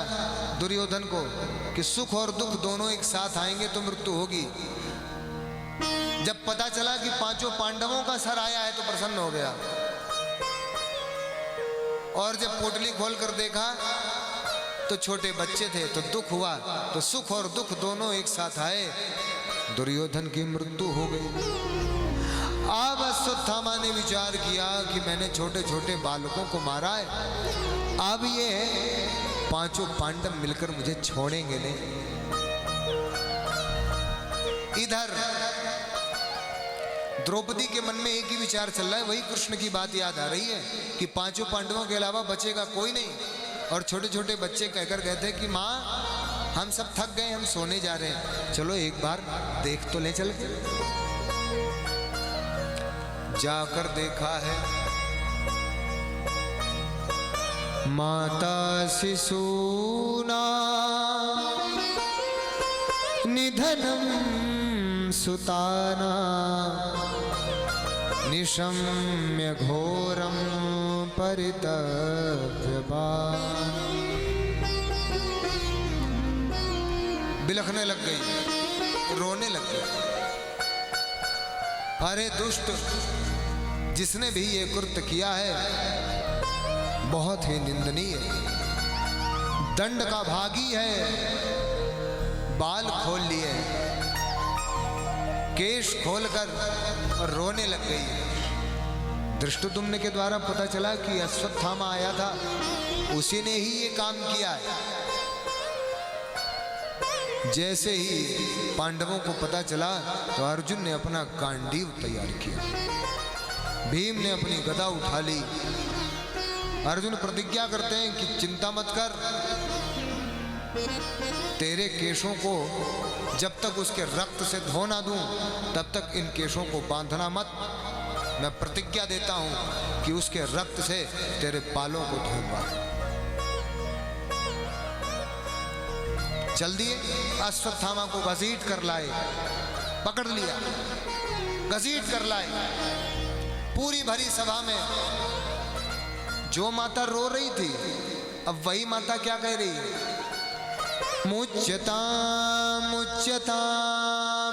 दुर्योधन को कि सुख और दुख दोनों एक साथ आएंगे तो मृत्यु होगी। जब पता चला कि 5 पांडवों का सर आया है तो प्रसन्न हो गया। और जब पोटली खोल कर देखा तो छोटे बच्चे थे, तो दुख हुआ। तो सुख और दुख दोनों एक साथ आए, दुर्योधन की मृत्यु हो गई। अब अश्वत्थामा ने विचार किया कि मैंने छोटे छोटे बालकों को मारा है, अब ये 5 पांडव मिलकर मुझे छोड़ेंगे नहीं। इधर द्रौपदी के मन में एक ही विचार चल रहा है, वही कृष्ण की बात याद आ रही है कि 5 पांडवों के अलावा बचेगा कोई नहीं। और छोटे छोटे बच्चे कहकर गए थे कि माँ हम सब थक गए, हम सोने जा रहे हैं, चलो एक बार देख तो ले चल के। जाकर देखा है माता शिशूना निधनम सुताना निशम्य घोरम परितव्यवान्। बिलखने लग गई, रोने लग गई। अरे दुष्ट, जिसने भी ये कृत्य किया है बहुत ही निंदनीय, दंड का भागी है। बाल खोल लिए, केश खोलकर और रोने लग गई। धृष्टद्युम्न के द्वारा पता चला कि अश्वत्थामा आया था, उसी ने ही ये काम किया है। जैसे ही पांडवों को पता चला तो अर्जुन ने अपना गांडीव तैयार किया, भीम ने अपनी गदा उठा ली। अर्जुन प्रतिज्ञा करते हैं कि चिंता मत कर, तेरे केशों को जब तक उसके रक्त से धो ना दूं तब तक इन केशों को बांधना मत। मैं प्रतिज्ञा देता हूं कि उसके रक्त से तेरे बालों को धोऊंगा। चल दिए, अश्वत्थामा को घसीट कर लाए, पकड़ लिया, घसीट कर लाए। पूरी भरी सभा में जो माता रो रही थी, अब वही माता क्या कह रही है? मुच्यता मुच्यता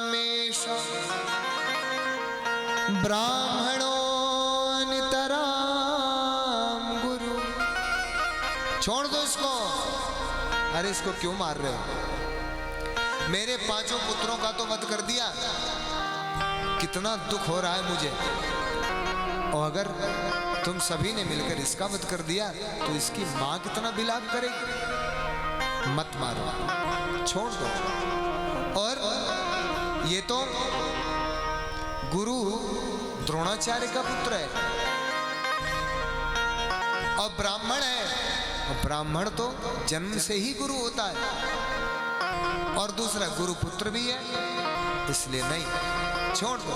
मेष ब्राह्मणो नितराम गुरु। छोड़ दो इसको। अरे इसको क्यों मार रहे हो? मेरे 5 पुत्रों का तो वध कर दिया, कितना दुख हो रहा है मुझे, और अगर तुम सभी ने मिलकर इसका वध कर दिया तो इसकी मां कितना विलाप करेगी। मत मारो, छोड़ दो। और ये तो गुरु द्रोणाचार्य का पुत्र है और ब्राह्मण है, और ब्राह्मण तो जन्म से ही गुरु होता है, और दूसरा गुरु पुत्र भी है, इसलिए नहीं, छोड़ दो।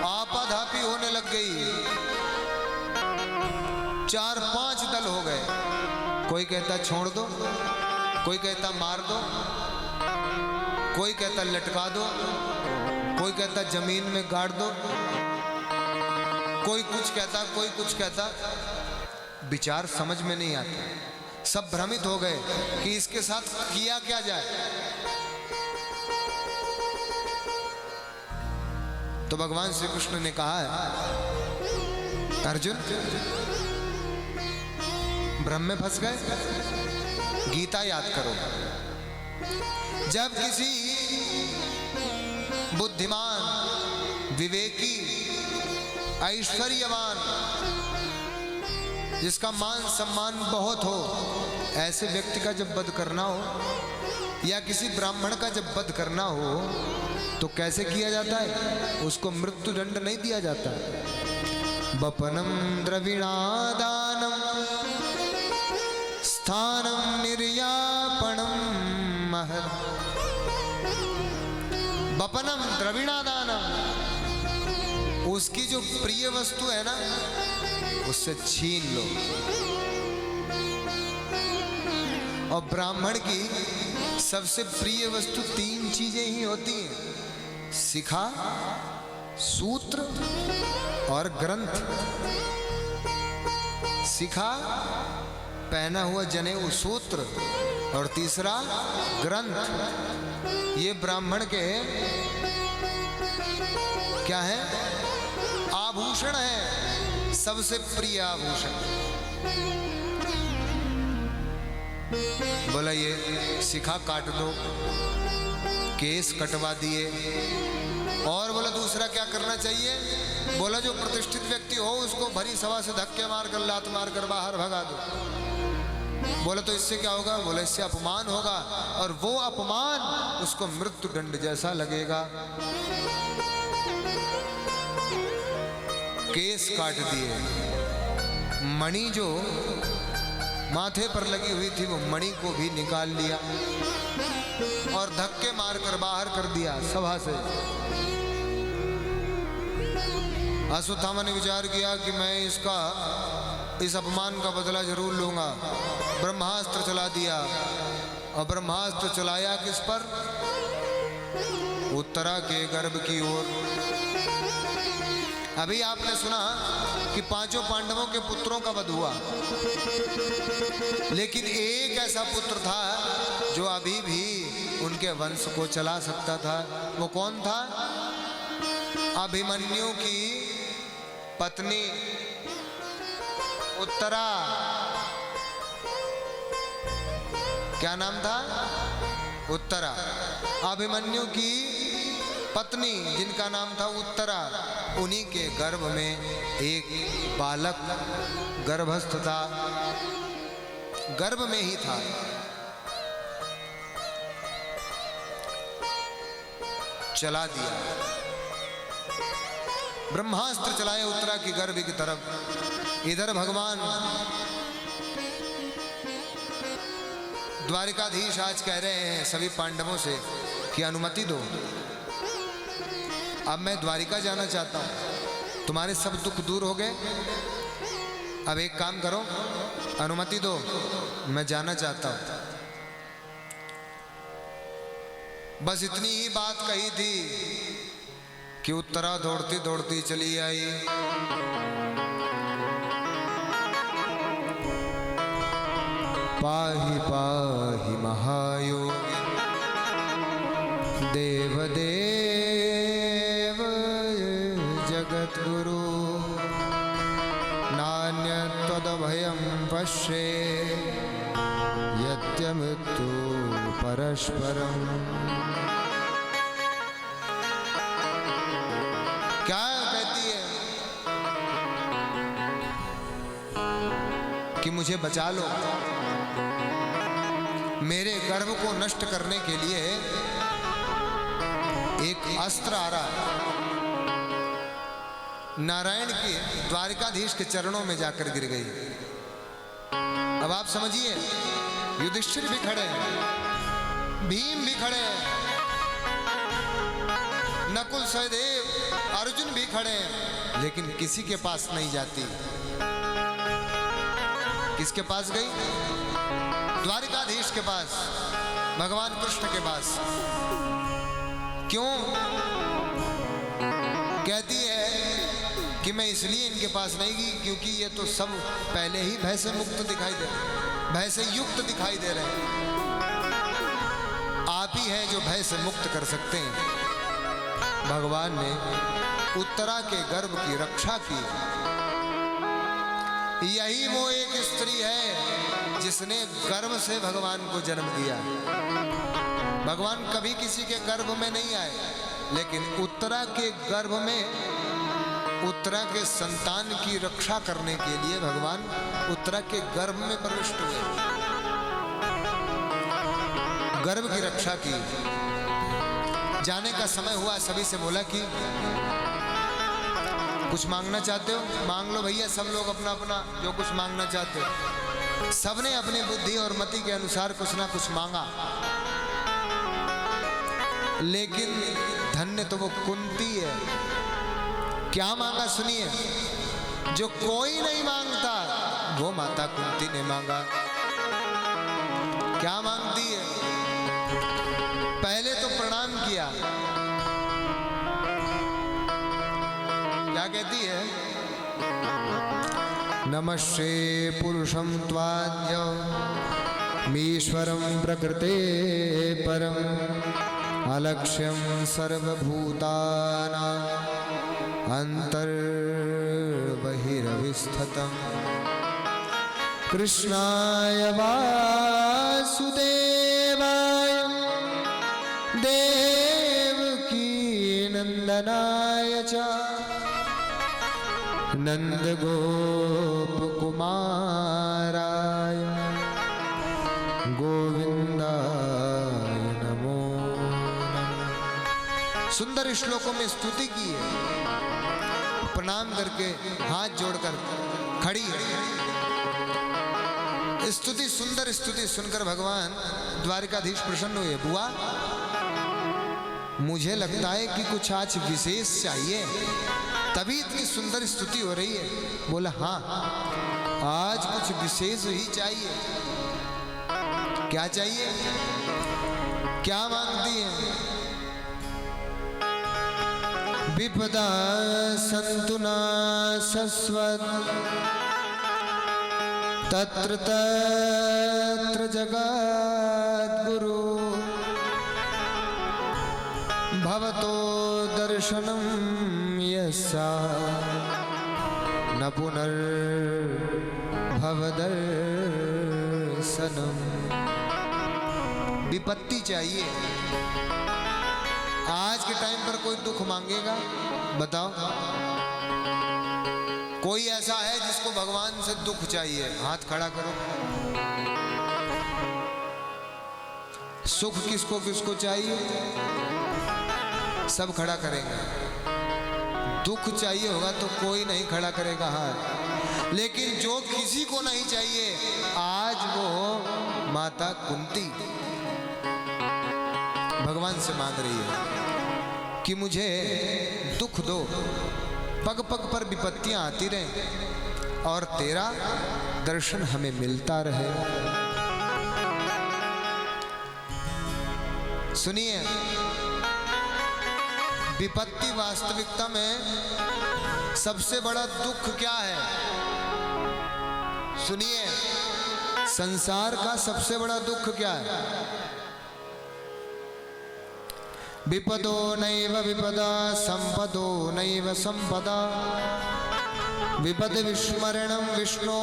आपाधापी होने लग गई, 4-5 दल हो गए। कोई कहता छोड़ दो, कोई कहता मार दो, कोई कहता लटका दो, कोई कहता जमीन में गाड़ दो, कोई कुछ कहता, कोई कुछ कहता। विचार समझ में नहीं आता, सब भ्रमित हो गए कि इसके साथ किया क्या जाए। तो भगवान श्री कृष्ण ने कहा है, अर्जुन भ्रम में फंस गए, गीता याद करो। जब किसी बुद्धिमान, विवेकी, ऐश्वर्यवान, जिसका मान सम्मान बहुत हो, ऐसे व्यक्ति का जब वध करना हो, या किसी ब्राह्मण का जब वध करना हो, तो कैसे किया जाता है? उसको मृत्यु दंड नहीं दिया जाता। बपनम द्रविणादानम स्थानम निर्यापणम महत्। बपनम द्रविणादानम, उसकी जो प्रिय वस्तु है ना, उससे छीन लो। और ब्राह्मण की सबसे प्रिय वस्तु 3 चीजें ही होती हैं, शिखा, सूत्र और ग्रंथ। शिखा, पहना हुआ जनेऊ, सूत्र, और तीसरा ग्रंथ। ये ब्राह्मण के क्या है? आभूषण है, सबसे प्रिय आभूषण। बोला ये शिखा काट दो, केस कटवा दिए। और बोला दूसरा क्या करना चाहिए? बोला जो प्रतिष्ठित व्यक्ति हो उसको भरी सभा से धक्के मार कर, लात मार कर बाहर भगा दो। बोला तो इससे क्या होगा? बोला इससे अपमान होगा, और वो अपमान उसको मृत्यु दंड जैसा लगेगा। केस काट दिए, मणि जो माथे पर लगी हुई थी वो मणि को भी निकाल लिया और धक्के मारकर बाहर कर दिया सभा से। अश्वत्थामा ने विचार किया कि मैं इस अपमान का बदला जरूर लूंगा। ब्रह्मास्त्र चला दिया, और ब्रह्मास्त्र चलाया किस पर? उत्तरा के गर्भ की ओर। अभी आपने सुना कि 5 पांडवों के पुत्रों का वध हुआ, लेकिन एक ऐसा पुत्र था जो अभी भी उनके वंश को चला सकता था। वो कौन था? अभिमन्यु की पत्नी उत्तरा। क्या नाम था? उत्तरा। अभिमन्यु की पत्नी जिनका नाम था उत्तरा, उन्हीं के गर्भ में एक बालक गर्भस्थ था, गर्भ में ही था। चला दिया, ब्रह्मास्त्र चलाए उत्तरा की गर्भ की तरफ। इधर भगवान द्वारिकाधीश आज कह रहे हैं सभी पांडवों से कि अनुमति दो, अब मैं द्वारिका जाना चाहता हूं, तुम्हारे सब दुख दूर हो गए, अब एक काम करो, अनुमति दो, मैं जाना चाहता हूं। बस इतनी ही बात कही थी कि उत्तरा दौड़ती दौड़ती चली आई। पाहि पाहि महायोगी देवदेव जगद्गुरु नान्यत्वदभयं पश्ये यत्यमृत्यु परस्परम्। क्या कहती है कि मुझे बचा लो, मेरे गर्भ को नष्ट करने के लिए एक अस्त्र आ रहा है। नारायण के द्वारिकाधीश के चरणों में जाकर गिर गई। अब आप समझिए, युधिष्ठिर भी खड़े हैं, भीम भी खड़े हैं, नकुल सहदेव अर्जुन भी खड़े हैं, लेकिन किसी के पास नहीं जाती। किसके पास गई? द्वारिकाधीश के पास, भगवान कृष्ण के पास। क्यों? कहती है कि मैं इसलिए इनके पास नहीं गई क्योंकि ये तो सब पहले ही भय से मुक्त दिखाई दे रहे, भय से युक्त दिखाई दे रहे हैं। आप ही हैं जो भय से मुक्त कर सकते हैं। भगवान ने उत्तरा के गर्भ की रक्षा की। यही वो एक स्त्री है जिसने गर्भ से भगवान को जन्म दिया। भगवान कभी किसी के गर्भ में नहीं आए, लेकिन उत्तरा के गर्भ में, उत्तरा के संतान की रक्षा करने के लिए भगवान उत्तरा के गर्भ में प्रविष्ट हुए, गर्भ की रक्षा की। जाने का समय हुआ, सभी से बोला कि कुछ मांगना चाहते हो? मांग लो भैया, सब लोग अपना अपना जो कुछ मांगना चाहते हो। सबने अपनी बुद्धि और मति के अनुसार कुछ ना कुछ मांगा, लेकिन धन्य तो वो कुंती है। क्या मांगा सुनिए, जो कोई नहीं मांगता वो माता कुंती ने मांगा। क्या मांगती है? पहले तो प्रणाम किया। क्या कहती है? नमस्ते पुरुषं त्वाद्यमीश्वरं प्रकृते परम अलक्ष्यं सर्वभूतानां अन्तर्बहिरविस्थितं कृष्णाय वासुदेवाय देवकी नंदनाय च नंदगोपकुमाराय गोविंदाय नमो नमः। सुंदर श्लोकों में स्तुति की है। प्रणाम करके हाथ जोड़कर खड़ी है। स्तुति, सुंदर स्तुति सुनकर भगवान द्वारिकाधीश प्रसन्न हुए। बुआ, मुझे लगता है कि कुछ आज विशेष चाहिए, तभी इतनी सुंदर स्तुति हो रही है। बोला हाँ, आज कुछ विशेष ही चाहिए। क्या चाहिए? क्या मांगती है? विपदा सन्तु न शश्वत तत्र तत्र जगद्गुरु भवतो दर्शनं यस्या न पुनर्भवदर्शनम्। विपत्ति चाहिए। आज के टाइम पर कोई दुख मांगेगा? बताओ, कोई ऐसा है जिसको भगवान से दुख चाहिए? हाथ खड़ा करो। सुख किसको किसको चाहिए? सब खड़ा करेंगे। दुख चाहिए होगा तो कोई नहीं खड़ा करेगा हाथ। लेकिन जो किसी को नहीं चाहिए, आज वो माता कुंती भगवान से मांग रही है कि मुझे दुख दो, पग पग पर विपत्तियां आती रहें और तेरा दर्शन हमें मिलता रहे। सुनिए, विपत्ति वास्तविकता में सबसे बड़ा दुख क्या है? सुनिए, संसार का सबसे बड़ा दुख क्या है? विपदो नैव विपदा संपदो नैव संपदा विपद विस्मरणं विष्णो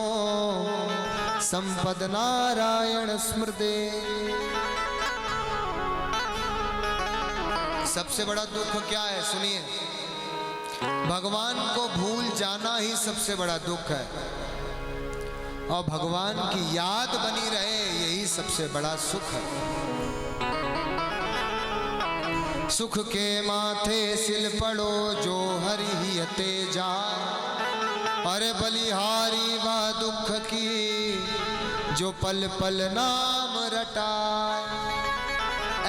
संपद नारायण स्मृते। सबसे बड़ा दुख क्या है? सुनिए, भगवान को भूल जाना ही सबसे बड़ा दुख है, और भगवान की याद बनी रहे यही सबसे बड़ा सुख है। सुख के माथे सिल पड़ो जो हरि ही अते जा, अरे बलिहारी व दुख की जो पल पल नाम रटाए।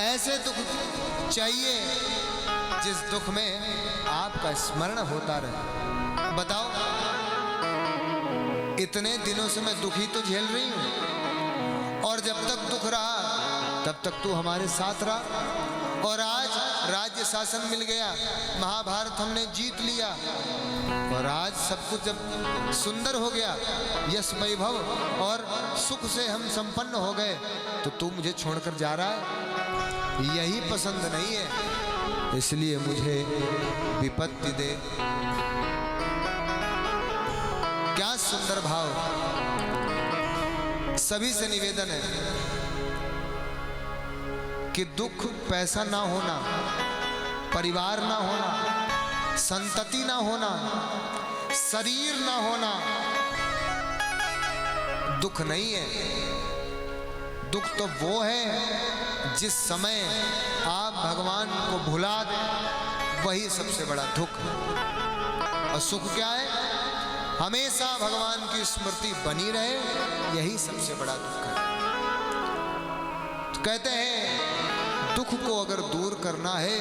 ऐसे दुख चाहिए जिस दुख में आपका स्मरण होता रहे। बताओ, इतने दिनों से मैं दुखी तो झेल रही हूं, और जब तक दुख रहा तब तक तू हमारे साथ रहा, और आज राज्य शासन मिल गया, महाभारत हमने जीत लिया, और आज सब कुछ जब सुंदर हो गया, यश वैभव और सुख से हम संपन्न हो गए, तो तू मुझे छोड़कर जा रहा है। यही पसंद नहीं है, इसलिए मुझे विपत्ति दे। क्या सुंदर भाव! सभी से निवेदन है कि दुख पैसा ना होना, परिवार ना होना, संतति ना होना, शरीर ना होना दुख नहीं है। दुख तो वो है जिस समय आप भगवान को भुला दें, वही सबसे बड़ा दुख है। और सुख क्या है? हमेशा भगवान की स्मृति बनी रहे, यही सबसे बड़ा दुख है। तो कहते हैं, दुख को अगर दूर करना है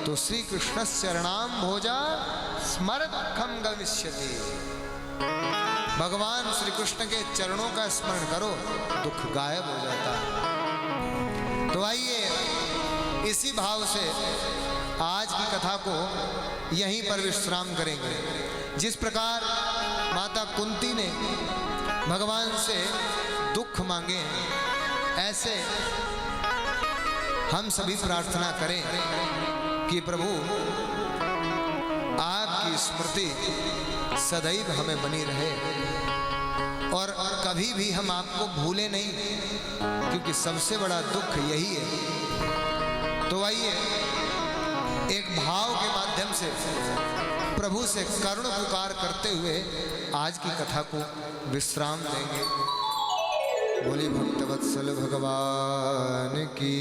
तो श्री कृष्ण चरणाम भोजा स्मर दुखम गमिष्यति। भगवान श्री कृष्ण के चरणों का स्मरण करो, दुख गायब हो जाता है। तो आइए इसी भाव से आज की कथा को यहीं पर विश्राम करेंगे। जिस प्रकार माता कुंती ने भगवान से दुख मांगे, ऐसे हम सभी प्रार्थना करें कि प्रभु आपकी स्मृति सदैव हमें बनी रहे, और कभी भी हम आपको भूले नहीं, क्योंकि सबसे बड़ा दुख यही है। तो आइए एक भाव के माध्यम से प्रभु से करुण पुकार करते हुए आज की कथा को विश्राम देंगे। बोली भक्तवत्सल भगवान की।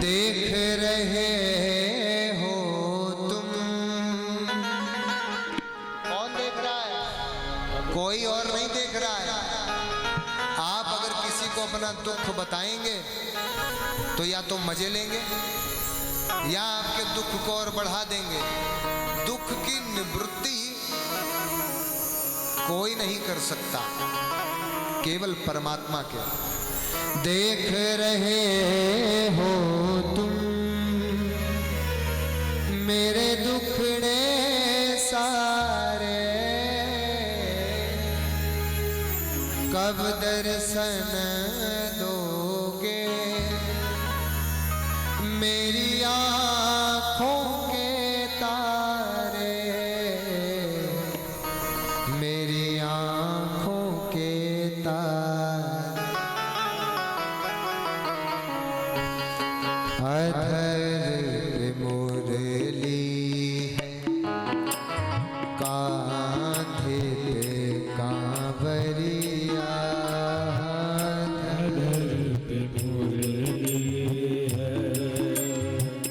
देख रहे हो तुम, कौन देख रहा है? कोई और नहीं देख रहा है। आप अगर किसी को अपना दुख बताएंगे तो या तो मजे लेंगे या आपके दुख को और बढ़ा देंगे। दुख की निवृत्ति कोई नहीं कर सकता, केवल परमात्मा के। देख रहे हो तुम मेरे दुखड़े सारे, कब दर्शन दोगे मेरी आँखों के तारे, मेरी आँखों के तारे। अधर पे मुरली है, कांधे पे कांवरिया। अधर पे मुरली है,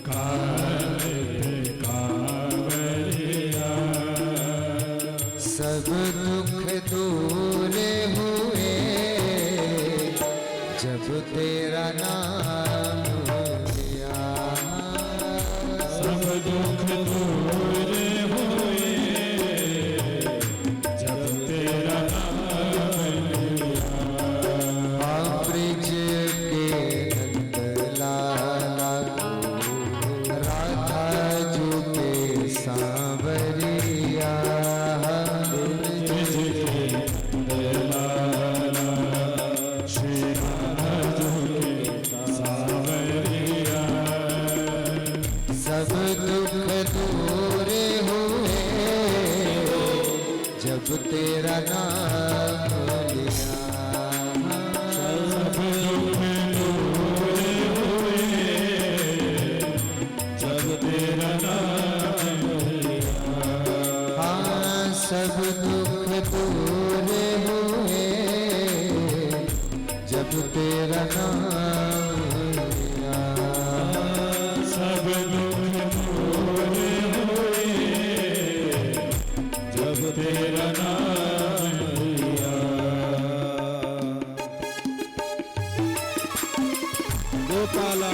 कांधे पे कांवरिया। सब दुख दूर हुए जब तेरा नाम लिया। गोपाला।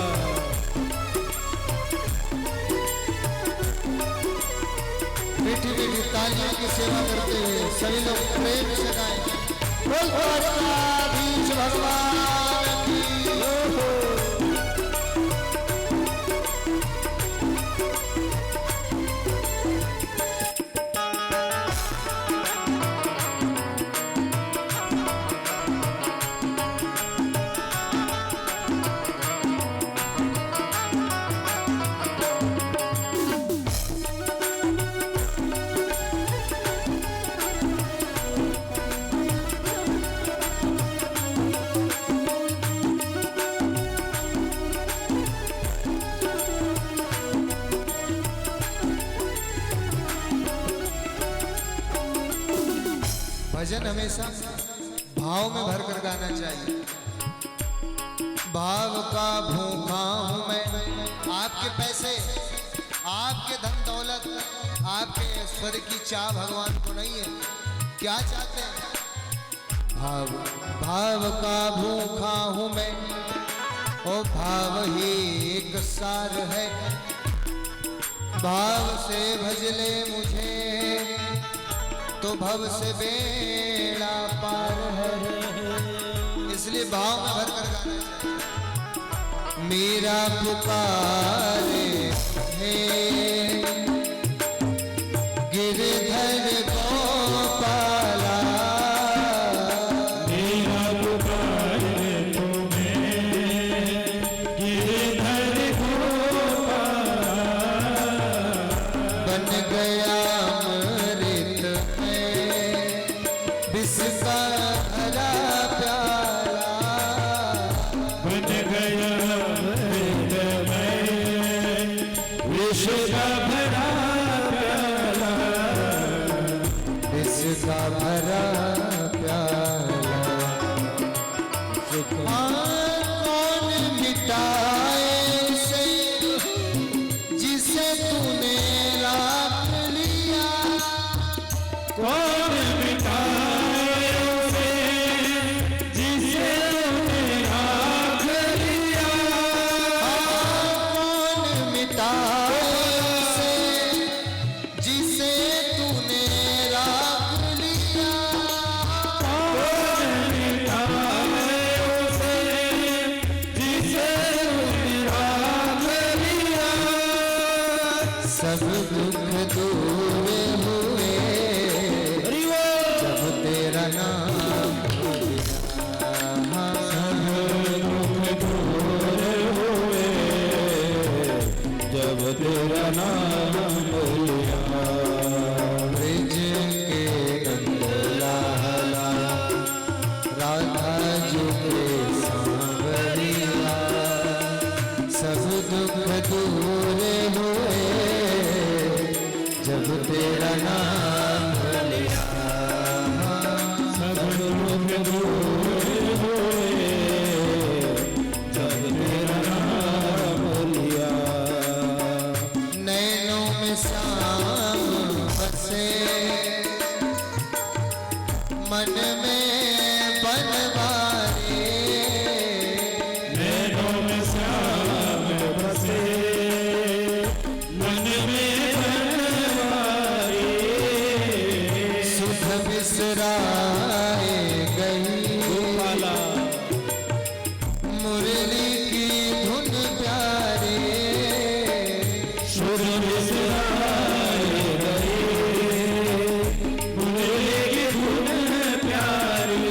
मीठी मीठी तालियों की सेवा करते हुए सभी लोग प्रेम से गाएं। बोल द्वारकाधीश भगवान की। भजन हमेशा भाव में भरकर गाना चाहिए। भाव का भूखा हूं मैं, आपके पैसे, आपके धन दौलत, आपके ऐश्वर्य की चाह भगवान को नहीं है। क्या चाहते हैं? भाव का भूखा हूं मैं, ओ भाव ही एक सार है। भाव से भजले मुझे तो भव से बेड़ा पार है। इसलिए भाव में भर कर गाना चाहिए। मेरा पुकारे है गिरधर गोपाला, मेरा पुकारे तुम्हें गिरधर गोपाला। बन गया इसका हरा प्याला, बन गया विष का भरा प्याला, इसका भरा प्याला। कौन मिटाए उसे जिसे तूने राख लिया, कौन मिटाए सब दुख दूर हुए जब तेरा नाम लिया। सब दुख दूर हुए जब तेरा नाम लिया। ब्रिज के नंद लाला राधा जी के सांवरिया, सब दुख दूर हुए जब तेरा नाम लिया। सब दुख दूर हुए जब तेरा नाम लिया। नैनों में शाम बसे मन में बनवारे, नैनों में श्याम बसे मन में बनवारे। सुध बिसराए गई गोपाला, मुरली की धुन प्यारे, सुध बिसराए गई मुरली की धुन प्यारी,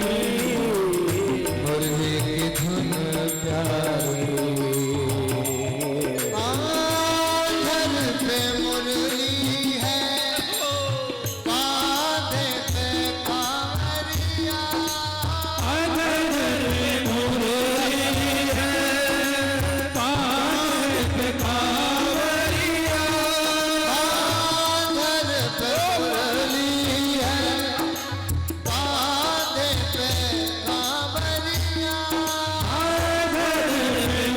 मुरली की धुन प्यारी। आधर पे मुरली है, कांधे पे कांवरिया, अधर में मुरली है, कांधे पे कांवरिया। आधर पे मुरली है, कांधे पे कांवरिया। अधर में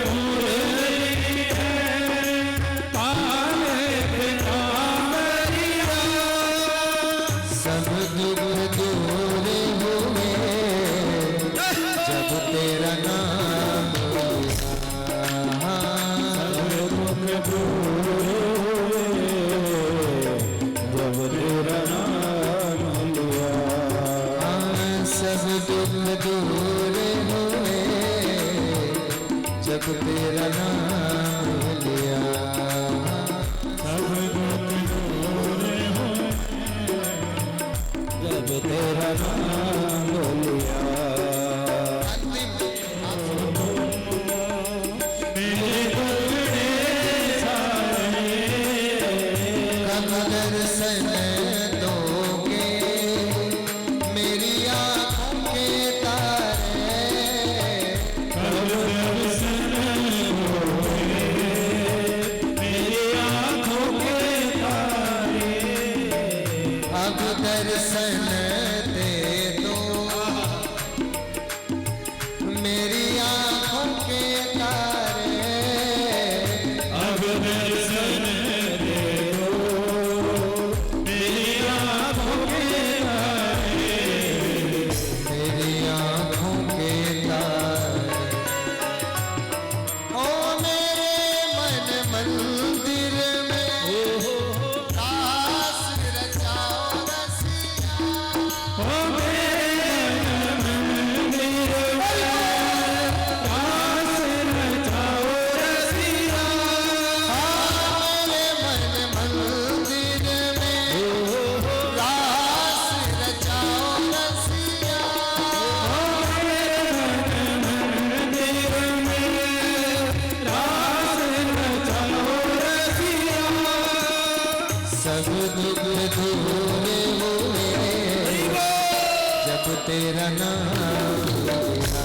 जब तेरा नाम लिया, सब दुख दूर होए जब तेरा नाम लिया। मेरे दुखड़े सारे कब दर्शन दोगे मेरी आँखों के तारे, कब दर्शन होए मेरी आँखों के तारे। अब दर्शन दे दो मेरी आँखों के तारे, अब दर्शन दे दो मेरी आँखों के तारे। मेरी आँखों के तारे। ओ मेरे मन मंदिर में रास रचाओ रसिया, ओ मेरे मंदिर में रास रचाओ रसिया। मेरे मन मंदिर में रास रचाओ रसिया, मंदिर में रास रचाओ रसिया। सब दुख दूर हुए जब तेरा नाम लिया,